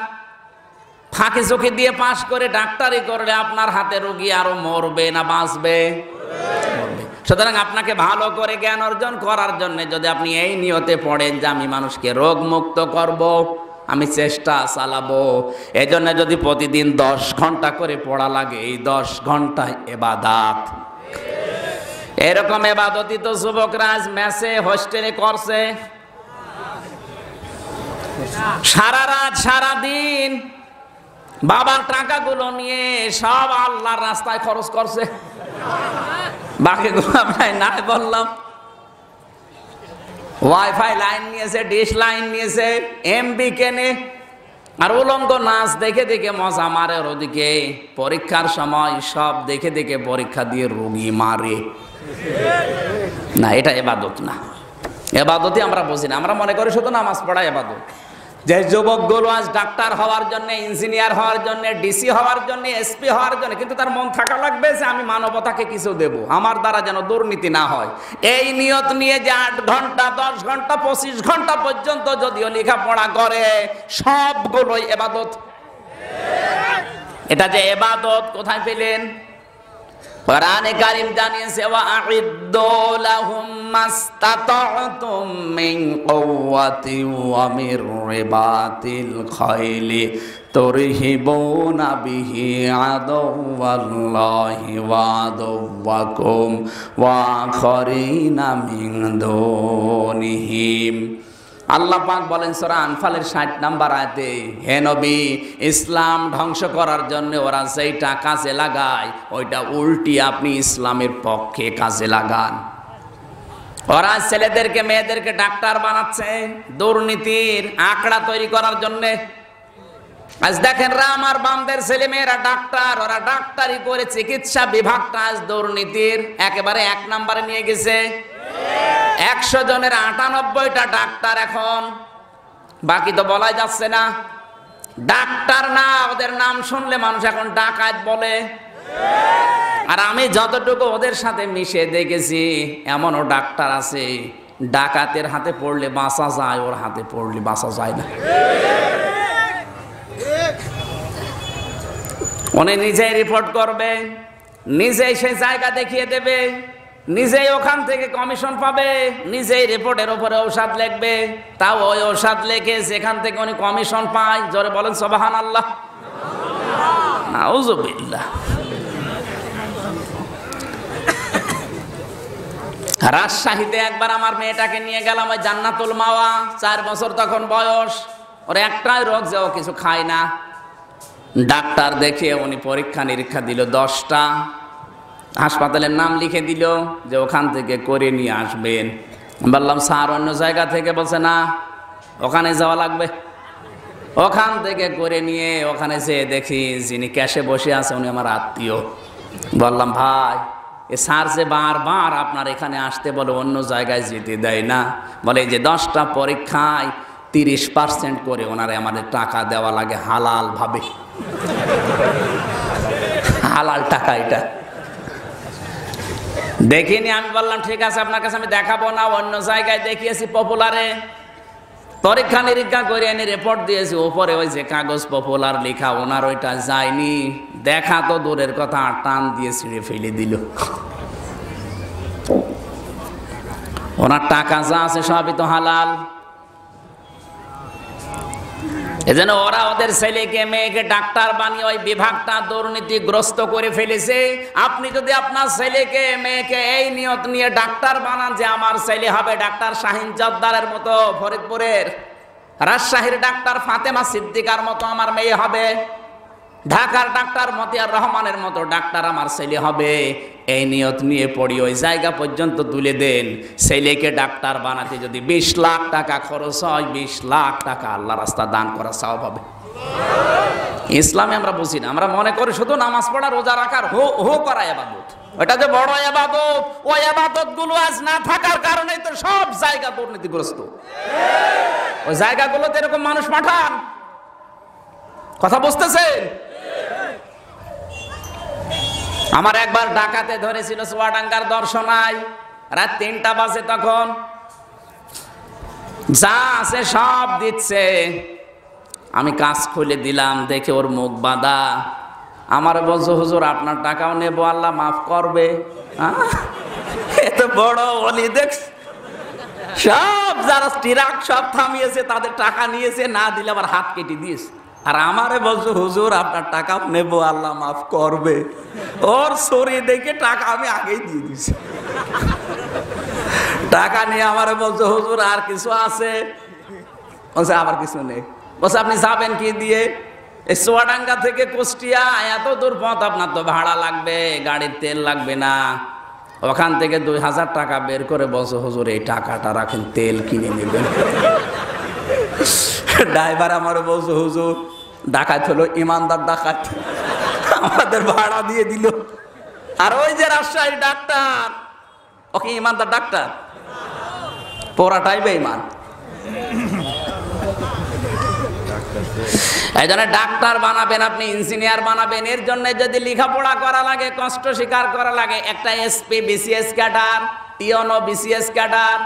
ফাঁকি ঝুঁকি দিয়ে পাশ করে ডাক্তারি করলে আপনার হাতে রোগী আরো মরবে না বাঁচবে? সুতরাং আপনাকে ভালো করে জ্ঞান অর্জন করার জন্য যদি আপনি এই নিয়তে পড়েন যে আমি মানুষকে রোগ মুক্ত করব, আমি চেষ্টা চালাবো, এই জন্য যদি প্রতিদিন 10 ঘন্টা করে পড়া লাগে, এই 10 ঘন্টায় ইবাদত। এরকম ইবাদতই তো যুবকরা আজ মেসে হোস্টেলে করছে, সারা রাত সারা দিন বাবার টাকাগুলো নিয়ে সব আল্লাহর রাস্তায় খরচ করছে, বাকিগুলো আপনার নাই বললাম। ওয়াইফাই লাইন নিয়েছে, ডিশ লাইন নিয়েছে, এমবি কেনে, আর উলঙ্গ নাচ দেখে দেখে মজা মারে। ওদিকে পরীক্ষার সময় সব দেখে দেখে পরীক্ষা দিয়ে রোগী মারে। না, এটা ইবাদত না। ইবাদতই আমরা বুঝি না, আমরা মনে করি শুধু নামাজ পড়া ইবাদত। যে যুবকগুলো আজ ডাক্তার হওয়ার জন্য, ইঞ্জিনিয়ার হওয়ার জন্য, ডিসি হওয়ার জন্য, এসপি হওয়ার জন্য, কিন্তু তার মন থাকা লাগবে যে আমি মানবতাকে কিছু দেব, আমার দ্বারা যেন দুর্নীতি না হয়। এই নিয়ত নিয়ে যে 8 ঘন্টা 10 ঘন্টা 25 ঘন্টা পর্যন্ত যদিও লেখাপড়া করে, সবগুলোই ইবাদত। এটা যে ইবাদত কোথায় পেলেন? কোরআনে কারীম জানিয়েছে, ওয়া আ'ইদ্দু লাহুম মাস্তাতা'তুম মিন কুওয়াতি ওয়া মির রিবাতিল খাইলি তুরহিবুনা বিহি আদুওয়াল্লাহি ওয়া আদুওয়াকুম ওয়া আখারিনা মিন দুনিহিম। আল্লাহ পাক বলেন সূরা আনফালের 60 নম্বর আয়াতে, হে নবী, ইসলাম ধ্বংস করার জন্য ওরা যেটা কাজে লাগায়, ওইটা উল্টি আপনি ইসলামের পক্ষে কাজে লাগান। ওরা ছেলেদেরকে মেয়েদেরকে ডাক্তার বানাচ্ছে দুর্নীতির আঁকড়া তৈরি করার জন্য। আজ দেখেন আমার বামদের ছেলে মেয়েরা ডাক্তার, ওরা ডাক্তারি করে চিকিৎসা বিভাগটা আজ দুর্নীতির একেবারে 1 নম্বরে নিয়ে গেছে। 100 জনের 98টা ডাক্তার এখন, বাকি তো বলাই যাচ্ছে না। ডাক্তার না, ওদের নাম শুনলে মানুষ এখন ডাকাত বলে। আর আমি যতটুকু ওদের সাথে মিশে দেখেছি, এমনও ডাক্তার আছে ডাকাতের হাতে পড়লে বাঁচা যায়, ওর হাতে পড়লে বাঁচা যায় না। উনি নিজেই রিপোর্ট করবে, নিজেই সেই জায়গা দেখিয়ে দেবে, নিজেই ওখান থেকে কমিশন পাবে, নিজেই রিপোর্টের উপরে ঔষধ লিখবে, তাও ওই ঔষধ লিখে যেখান থেকে উনি কমিশন পায়। জোরে বলেন সুবহানাল্লাহ, নাউযুবিল্লাহ। রাজশাহীতে একবার আমার মেয়েটাকে নিয়ে গেলাম ওই জান্নাতুল মাওয়া, 4 বছর তখন বয়স। ওর একটাই রোগ যে ও কিছু খায় না। ডাক্তার দেখে উনি পরীক্ষা নিরীক্ষা দিল 10টা, হাসপাতালের নাম লিখে দিল যে ওখান থেকে করে নিয়ে আসবেন। বললাম স্যার অন্য জায়গা থেকে, বলছে না ওখানে যাওয়া লাগবে। ওখান থেকে করে নিয়ে ওখানে যেয়ে দেখি যিনি ক্যাশে বসে আছে উনি আমার আত্মীয়। বললাম ভাই এ স্যার যে বারবার আপনার এখানে আসতে বলে, অন্য জায়গায় যেতে দেয় না। বলে এই যে 10টা পরীক্ষায় 30% করে ওনারে আমাদের টাকা দেওয়া লাগে হালাল ভাবে। হালাল টাকা এটা দেখিনি। আমি বললাম ঠিক আছে আপনার কাছে আমি দেখাবো না, অন্য জায়গায় দেখিয়েছি পপুলারে, পরীক্ষা নিরীক্ষা করে এনে রিপোর্ট দিয়েছি। ওপরে ওই যে কাগজ পপুলার লেখা, ওনার ওইটা যায়নি। দেখা তো দূরের কথা, টান দিয়ে ছিঁড়ে ফেলে দিল। ওনার টাকা যা আছে সবই তো হালাল। এজন্য ওরা ওদের ছেলেকে মেয়েকে ডাক্তার বানিয়ে ওই বিভাগটা দুর্নীতিগ্রস্ত করে ফেলেছে। আপনি যদি আপনার ছেলেকে মেয়েকে এই নিয়ত নিয়ে ডাক্তার বানান যে আমার ছেলে হবে ডাক্তার শাহিন জর্দারের মতো ফরিদপুরের, রাজশাহীর ডাক্তার ফাতেমা সিদ্দিকার মতো আমার মেয়ে হবে, ঢাকার ডাক্তার মতিয়ার রহমানের মতো ডাক্তার আমার ছেলে হবে, এই নিয়ত নিয়ে পড়ি ওই জায়গা পর্যন্ত তুলে দেন। ছেলেকে ডাক্তার বানাতে যদি 20 লাখ টাকা খরচ হয়, 20 লাখ টাকা আল্লাহ রাস্তা দান করা সওয়াব হবে। ইসলামে আমরা বুঝি না, আমরা মনে করি শুধু নামাজ পড়া রোজা রাখার হো করা ইবাদত, ওটা যে বড় ইবাদত। ওই ইবাদত গুলো আজ না থাকার কারণেই তো সব জায়গা দুর্নীতিগ্রস্ত। ওই জায়গাগুলোতে এরকম মানুষ পাঠান। কথা বুঝতেছেন? আমার একবার ডাকাতে ধরেছিল চুয়াডাঙ্গার দর্শনায়, রাত 3টা বাজে, তখন যা আছে সব দিচ্ছে। আমি কাজ খুলে দিলাম, দেখে ওর মুখ বাঁধা। আমার বলছো হুজুর আপনার টাকাও নেবো, আল্লাহ মাফ করবে। এত বড় অলি দেখ, সব যারা ট্রাক সব থামিয়েছে তাদের টাকা নিয়েছে, না দিলে আবার হাত কেটে দিয়েছে। আর আমারে বলছো হুজুর আপনার টাকা নেবো, আল্লাহ মাফ করবে। ওর শরীর দেখে টাকা আমি আগেই দিয়ে দিয়েছি। টাকা নিয়ে আমারে বলছো হুজুর আর কিছু আছে? বলছে আবার কিছু নেই। বলছে আপনি যাবেন কি দিয়ে? এই চুয়াডাঙ্গা থেকে কুষ্টিয়া এত দূর পথ, আপনার তো ভাড়া লাগবে, গাড়ির তেল লাগবে না। ওখান থেকে 2000 টাকা বের করে বলছো হুজুর এই টাকাটা রাখেন, তেল কিনে নেবেন। ড্রাইভার আমার বলছো হুজুর ডাকাত হলো ইমানদার ডাকাত, আমাদের ভাড়া দিয়ে দিল। আর ওই যে রাজশাহীর ডাক্তার, ওকে ইমানদার ডাক্তার, পোড়াটাই বেঈমান। এই জন্য ডাক্তার বানাবেন আপনি, ইঞ্জিনিয়ার বানাবেন, এর জন্য যদি লেখাপড়া করা লাগে, কষ্ট স্বীকার করা লাগে, একটা এসপি বিসিএস ক্যাডার, টিওনো বিসিএস ক্যাডার,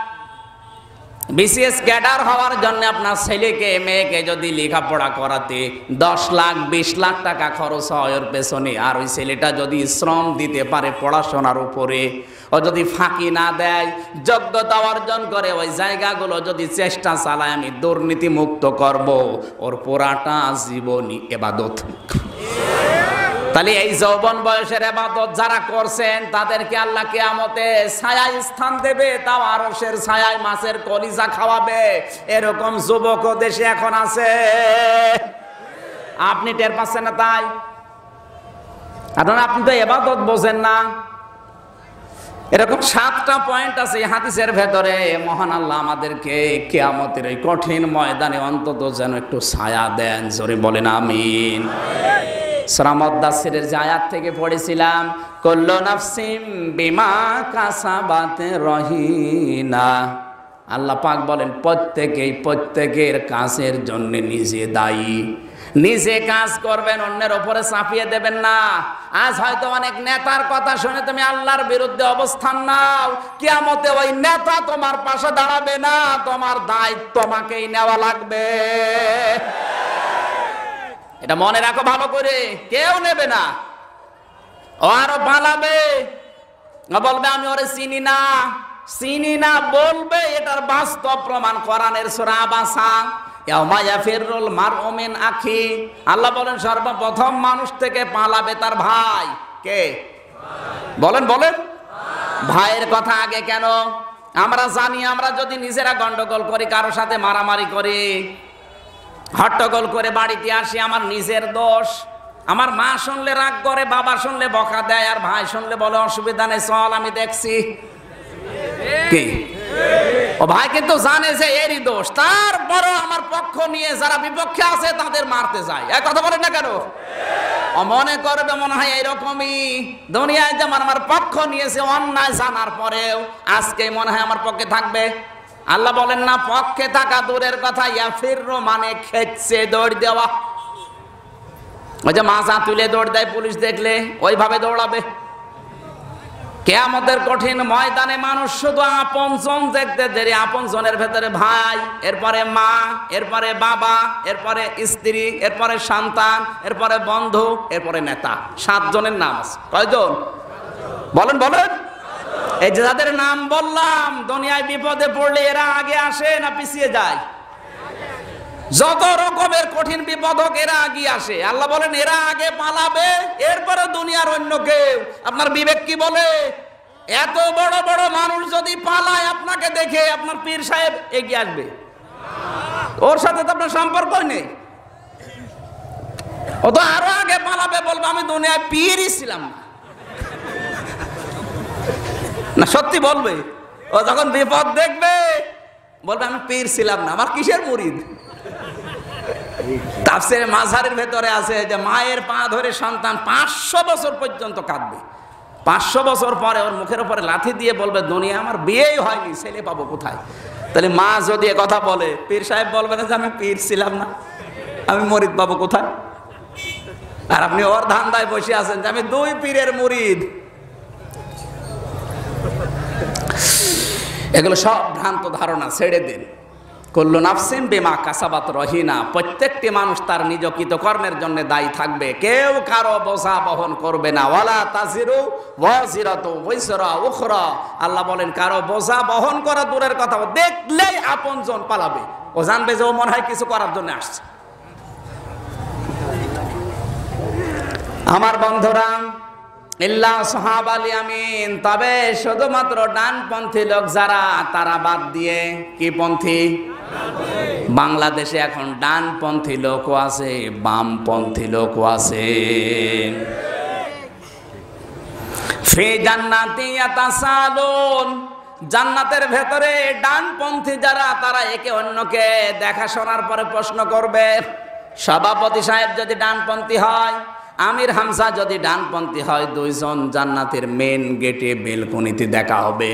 বিসিএস ক্যাডার হওয়ার জন্য আপনার ছেলেকে মেয়েকে যদি লেখাপড়া করাতে 10 লাখ 20 লাখ টাকা খরচ হয় ওর পেছনে, আর ওই ছেলেটা যদি শ্রম দিতে পারে পড়াশোনার উপরে, ও যদি ফাঁকি না দেয়, যোগ্যতা অর্জন করে, ওই জায়গাগুলো যদি চেষ্টা চালায় আমি দুর্নীতি মুক্ত করব, ওর পুরাটা জীবনই ইবাদত। তাহলে এই যৌবন বয়সের ইবাদত যারা করছেন তাদেরকে আল্লাহ কিয়ামতে ছায়ায় স্থান দেবে, তাও আরশের ছায়ায় মাছের কলিজা খাওয়াবে। এরকম যুবক দেশে এখন আছে, আপনি টের পাচ্ছেন না। তাই কারণ আপনি তো ইবাদত বোঝেন না। এরকম 7টা পয়েন্ট আছে এই হাদিসের ভেতরে। মহান আল্লাহ আমাদেরকে কিয়ামতের এই কঠিন ময়দানে অন্তত যেন একটু ছায়া দেন, জোরে বলেন আমিন। সূরা মুদ্দাসসিরের যে আয়াত থেকে পড়েছিলাম, কুল্লু নাফসিম বিমা কাসাবাত রহিনা, আল্লাহ পাক বলেন প্রত্যেকের কাজের জন্য নিজে দায়ী। নিজে কাজ করবেন, অন্যের উপরে চাপিয়ে দেবেন না। আজ হয়তো অনেক নেতার কথা শুনে তুমি আল্লাহর বিরুদ্ধে অবস্থান নাও, কিয়ামতে ওই নেতা তোমার পাশে দাঁড়াবে না, তোমার দায়িত্ব তোমাকেই নেওয়া লাগবে। এটা মনে রাখো ভালো করে, কেউ নেবে না, ও আরো পালাবে, বলবে আমি ওরে চিনি না বলবে। এটার বাস্তব প্রমাণ কোরআনের সূরা আবাসা, ইয়াউমা ইয়াফিরুল মারউ মিন আখি। আল্লাহ বলেন সর্বপ্রথম মানুষ থেকে পালাবে তার ভাই। কে? বলেন ভাইয়ের কথা আগে কেন? আমরা জানি আমরা যদি নিজেরা গন্ডগোল করি, কারোর সাথে মারামারি করি, হট্টগোল করে বাড়িতে আসি, আমার নিজের দোষ। আমার মা শুনলে রাগ করে, বাবা শুনলে বকা দেয়, আর ভাই শুনলে বলে অসুবিধা নেই চল আমি দেখছি। কি ও ভাই কিন্তু জানে যে এরই দোষ, তারপরও আমার পক্ষ নিয়ে যারা বিপক্ষে আছে তাদের মারতে যায়। এক কথা বলেন না কেন? ও মনে করবে মনে হয় এরকমই দুনিয়ায় যেমন আমার পক্ষ নিয়েছে অন্যায় জানার পরেও আজকে মনে হয় আমার পক্ষে থাকবে। আল্লাহ বলেন না, পক্ষে থাকা দূরের কথা, ইয়াফিরু মানে খেচ্ছে, দৌড় দেওয়া। ওই যে মাথা তুলে দৌড় দেয় পুলিশ দেখলে, ওইভাবে দৌড়াবে। কিয়ামতের কঠিন ময়দানে মানুষ শুধু আপনজন দেখতে দেরি। আপনজনের ভেতরে ভাই, এরপরে মা, এরপরে বাবা, এরপরে স্ত্রী, এরপরে সন্তান, এরপরে বন্ধু, এরপরে নেতা। 7 জনের নাম আছে। কয়জন? বলেন। এই যে যাদের নাম বললাম, দুনিয়ায় বিপদে পড়লে এরা আগে আসে না পিছিয়ে যায়? যত রকমের কঠিন বিপদ হোক এরা আগে আসে। আল্লাহ বলেন এরা আগে পালাবে, এরপরে দুনিয়ার অন্য কেউ। আপনার বিবেক কি বলে? এত বড় বড় মানুষ যদি পালায় আপনাকে দেখে, আপনার পীর সাহেব এগিয়ে আসবে? ওর সাথে তো আপনার সম্পর্কই নেই। ও তো আরো আগে পালাবে, বলবে আমি দুনিয়ায় পীরই ছিলাম না। সত্যি বলবে। ও যখন বিপদ দেখবে বলবে আমি পীর ছিলাম না, আমার কিসের মুরিদ। তাফসীরে মাযহারের ভেতরে আছে যে মায়ের পা ধরে সন্তান 500 বছর পর্যন্ত কাঁদবে, 500 বছর পরে ওর মুখের উপরে লাথি দিয়ে বলবে দুনিয়া আমার বিয়েই হয়নি, ছেলে পাবো কোথায়? তাহলে মা যদি এ কথা বলে, পীর সাহেব বলবে না যে আমি পীর ছিলাম না, আমি মুরিদ পাবো কোথায়? আর আপনি ওর ধান্দায় বসে আছেন যে আমি 2 পীরের মুরিদ। এগুলো সব ভ্রান্ত ধারণা, ছেড়ে দিন। কুল্লু নাফসিন বিমা কাসাবাত রহিনা, প্রত্যেকটি মানুষ তার নিজ কৃতকর্মের জন্য দায়ী থাকবে, কেউ কারো বোঝা বহন করবে না। ওয়ালা তাজিরু ওয়াজিরাতু ওয়িজরা উখরা, আল্লাহ বলেন কারো বোঝা বহন করা দূরের কথা, দেখলেই আপনজন পালাবে। ও জানবে যে ও মনে হয় কিছু করার জন্য আসছে। আমার বন্ধুরা, ইল্লা সাহাবাল ইয়ামিন, তবে শুধুমাত্র ডানপন্থী লোক যারা, তারা বাদ দিয়ে। কি পন্থী? বাংলাদেশে এখন ডানপন্থী লোকও আছে, বামপন্থী লোকও আছে। ফি জান্নাতি ইয়াতাসালুন, জান্নাতের ভেতরে ডানপন্থী যারা, তারা একে অন্যকে দেখাশোনার পরে প্রশ্ন করবে। সভাপতি সাহেব যদি ডানপন্থী হয়, আমির হামজা যদি ডানপন্থী হয়, 2 জন জান্নাতের মেন গেটে বেলকনিতে দেখা হবে।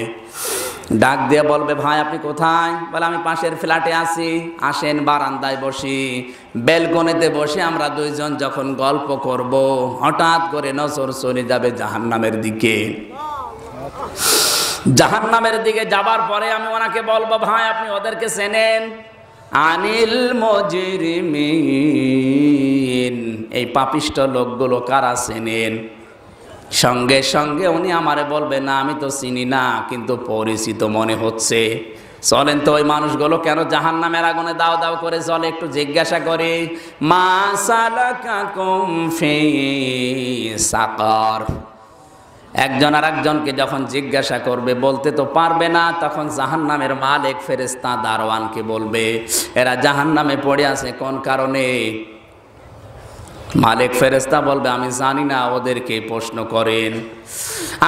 ডাক দিয়ে বলবে ভাই আপনি কোথায়? বলে আমি পাশের ফ্ল্যাটে আছি, আসেন বারান্দায় বসি। বেলকনিতে বসে আমরা 2 জন যখন গল্প করব, হঠাৎ করে নজর চলে যাবে জাহান্নামের দিকে। জাহান্নামের দিকে যাবার পরে আমি ওনাকে বলবো ভাই আপনি ওদেরকে চেনেন? আনিল মুজরিমিন, এই পাপিষ্ট লোকগুলো কারা চেনেন? সঙ্গে সঙ্গে উনি আমারে বলবে না আমি তো চিনি না, কিন্তু পরিচিত মনে হচ্ছে। চলেন তো ওই মানুষগুলো কেন জাহান্নামের আগুনে দাও দাও করে চলে একটু জিজ্ঞাসা করে। মা সালাকাকুম ফি সাকার, একজন আর একজনকে যখন জিজ্ঞাসা করবে বলতে তো পারবে না, তখন জাহান্নামের মালিক ফেরেশতা দারওয়ানকে বলবে এরা জাহান্নামে পড়ে আছে কোন কারণে? মালিক ফেরেশতা বলবে আমি জানি না, ওদেরকে প্রশ্ন করেন।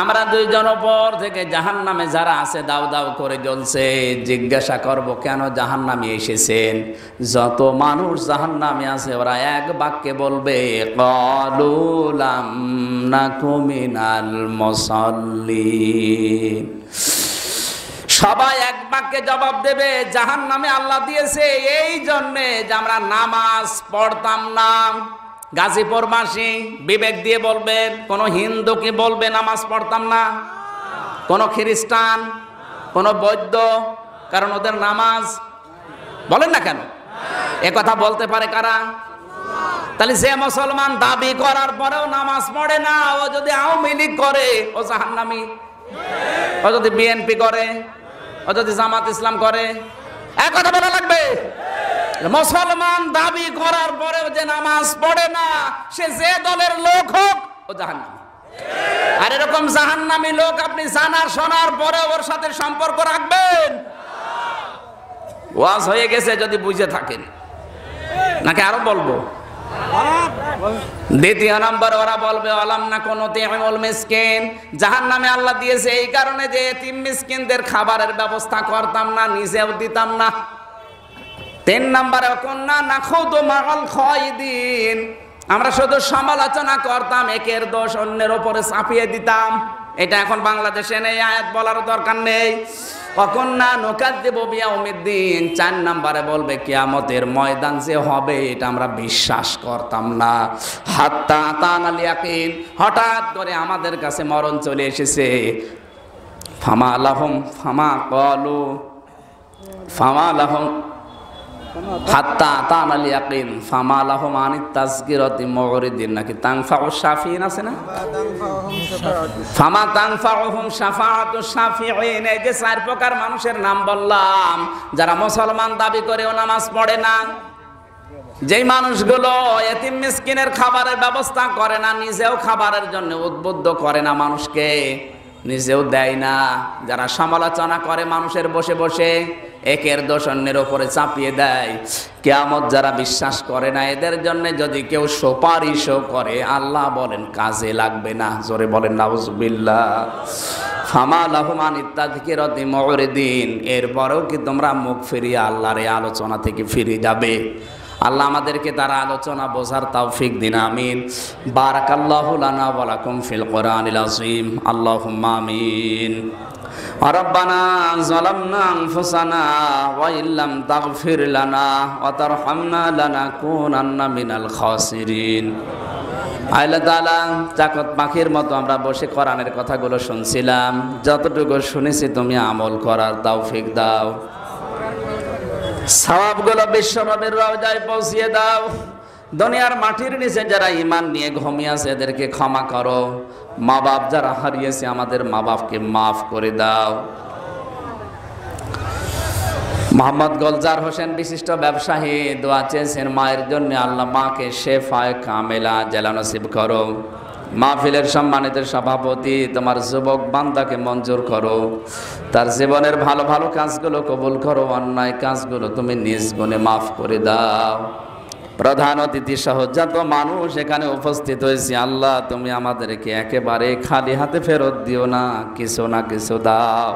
আমরা দুইজন উপর থেকে জাহান্নামে যারা আছে দাউ দাউ করে জ্বলছে, জিজ্ঞাসা করব কেন জাহান্নামে এসেছেন? যত মানুষ জাহান্নামে আছে ওরা এক বাক্যে বলবে ক্বালু লাম নাকু মিনাল মুসাল্লিন। সবাই এক বাক্যে জবাব দেবে জাহান্নামে আল্লাহ দিয়েছে এই জন্যে যে আমরা নামাজ পড়তাম না। গাজীপুরবাসী বিবেক দিয়ে বলবেন, কোন হিন্দু কি বলবে নামাজ পড়তাম না? কোন খ্রিস্টান, কোন বৌদ্ধ? কারণ ওদের নামাজ বলেন না কেন? এ কথা বলতে পারে কারা? তাহলে যে মুসলমান দাবি করার পরেও নামাজ পড়ে না, ও যদি আওয়ামী লীগ করে ও জাহান্নামী, ও যদি বিএনপি করে, ও যদি জামাত ইসলাম করে, এক কথা বলা লাগবে। মুসলমান দাবি করার পরেও যে নামাজ পড়ে না, সে যে দলের লোক হোক ও জাহান্নামী। আর এরকম জাহান্নামী লোক আপনি জানার শোনার পরে ওর সাথে সম্পর্ক রাখবেন? ওয়াজ হয়ে গেছে যদি বুঝে থাকেন, নাকি আরো বলবো? দ্বিতীয় নম্বর ওরা বলবে আলাম না কোন তিমুল মিসকিন। জাহান্নামে আল্লাহ দিয়েছে এই কারণে যে এতিম মিসকিনদের খাবারের ব্যবস্থা করতাম না, নিজেও দিতাম না। তিন নম্বরে কন্যা নাখুদু মাআল খায়দিন, আমরা শুধু সমালোচনা করতাম, একের দোষ অন্যের উপরে চাপিয়ে দিতাম। এটা এখন বাংলাদেশে নেই, আয়াত বলার দরকার নেই। কন্যা নুকাযযিবু বিয়াউমিদ্দিন, 4 নম্বরে বলবে কিয়ামতের ময়দান যে হবে এটা আমরা বিশ্বাস করতাম না। হাত্তা আতানাল ইয়াকিন, হঠাৎ করে আমাদের কাছে মরণ চলে এসেছে। ফামা লাহুম ফামা ক্বালু ফামা লাহুম হাত্তা আতানাল ইয়াকিন ফামা লাহুম আনিত তাযকিরাতি মুরিদিন, নাকি তানফাউশ শাফিঈন আছে না? ফামা তানফাউহুম শাফাআতুশ শাফিঈন। এই যে 4 প্রকার মানুষের নাম বললাম, যারা মুসলমান দাবি করেও নামাজ পড়ে না, যেই মানুষগুলো এতিম মিসকিনের খাবারের ব্যবস্থা করে না, নিজেও খাবারের জন্য উদ্বুদ্ধ করে না মানুষকে, নিজেও দেয় না, যারা সমালোচনা করে মানুষের বসে বসে, একের দোষ অন্যের উপরে চাপিয়ে দেয়, কিয়ামত যারা বিশ্বাস করে না, এদের জন্য যদি কেউ সুপারিশও করে আল্লাহ বলেন কাজে লাগবে না। জোরে বলেন নাউজুবিল্লাহ। ফামা লাহুম আনিত তাযকিরাতি মুরিদিন, এরপরেও কি তোমরা মুখ ফিরিয়ে আল্লাহর এই আলোচনা থেকে ফিরে যাবে? আল্লাহ আমাদেরকে তার আলোচনা বোঝার তৌফিক দিন, আমিন। বারাকাল্লাহু লানা ওয়া লাকুম ফিল কোরআনিল আযীম, আল্লাহুম্মা আমিন। রব্বানা যালামনা আনফুসানা ওয়া ইল্লাম তাগফির লানা ওয়া তারহামনা লানাকুনান্না মিনাল খাসিরিন। আল্লাহ তাআলা, চাকত পাখির মতো আমরা বসে কোরআনের কথাগুলো শুনছিলাম, যতটুকু শুনেছি তুমি আমল করার তৌফিক দাও। সওয়াবগুলো বিশ্বনবীর রওজায় পৌঁছিয়ে দাও। দুনিয়ার মাটির নিচে যারা ঈমান নিয়ে ঘুমিয়ে আছে এদেরকে ক্ষমা করো। মা বাপ যারা হারিয়েছে আমাদের মা বাপকে মাফ করে দাও। মোহাম্মদ গোলজার হোসেন বিশিষ্ট ব্যবসায়ী দোয়া চেয়েছেন মায়ের জন্য, আল্লাহ মাকে শেফায়ে কামেলা জেলা নসিব করো। মাহফিলের সম্মানিত সভাপতি তোমার যুবক বান্দাকে মঞ্জুর করো, তার জীবনের ভালো ভালো কাজগুলো কবুল করো, অন্যায় কাজগুলো তুমি নিজ গুণে মাফ করে দাও। প্রধান অতিথি সহ যত মানুষ এখানে উপস্থিত হয়েছে আল্লাহ তুমি আমাদেরকে একেবারে খালি হাতে ফেরত দিও না, কিছু না কিছু দাও।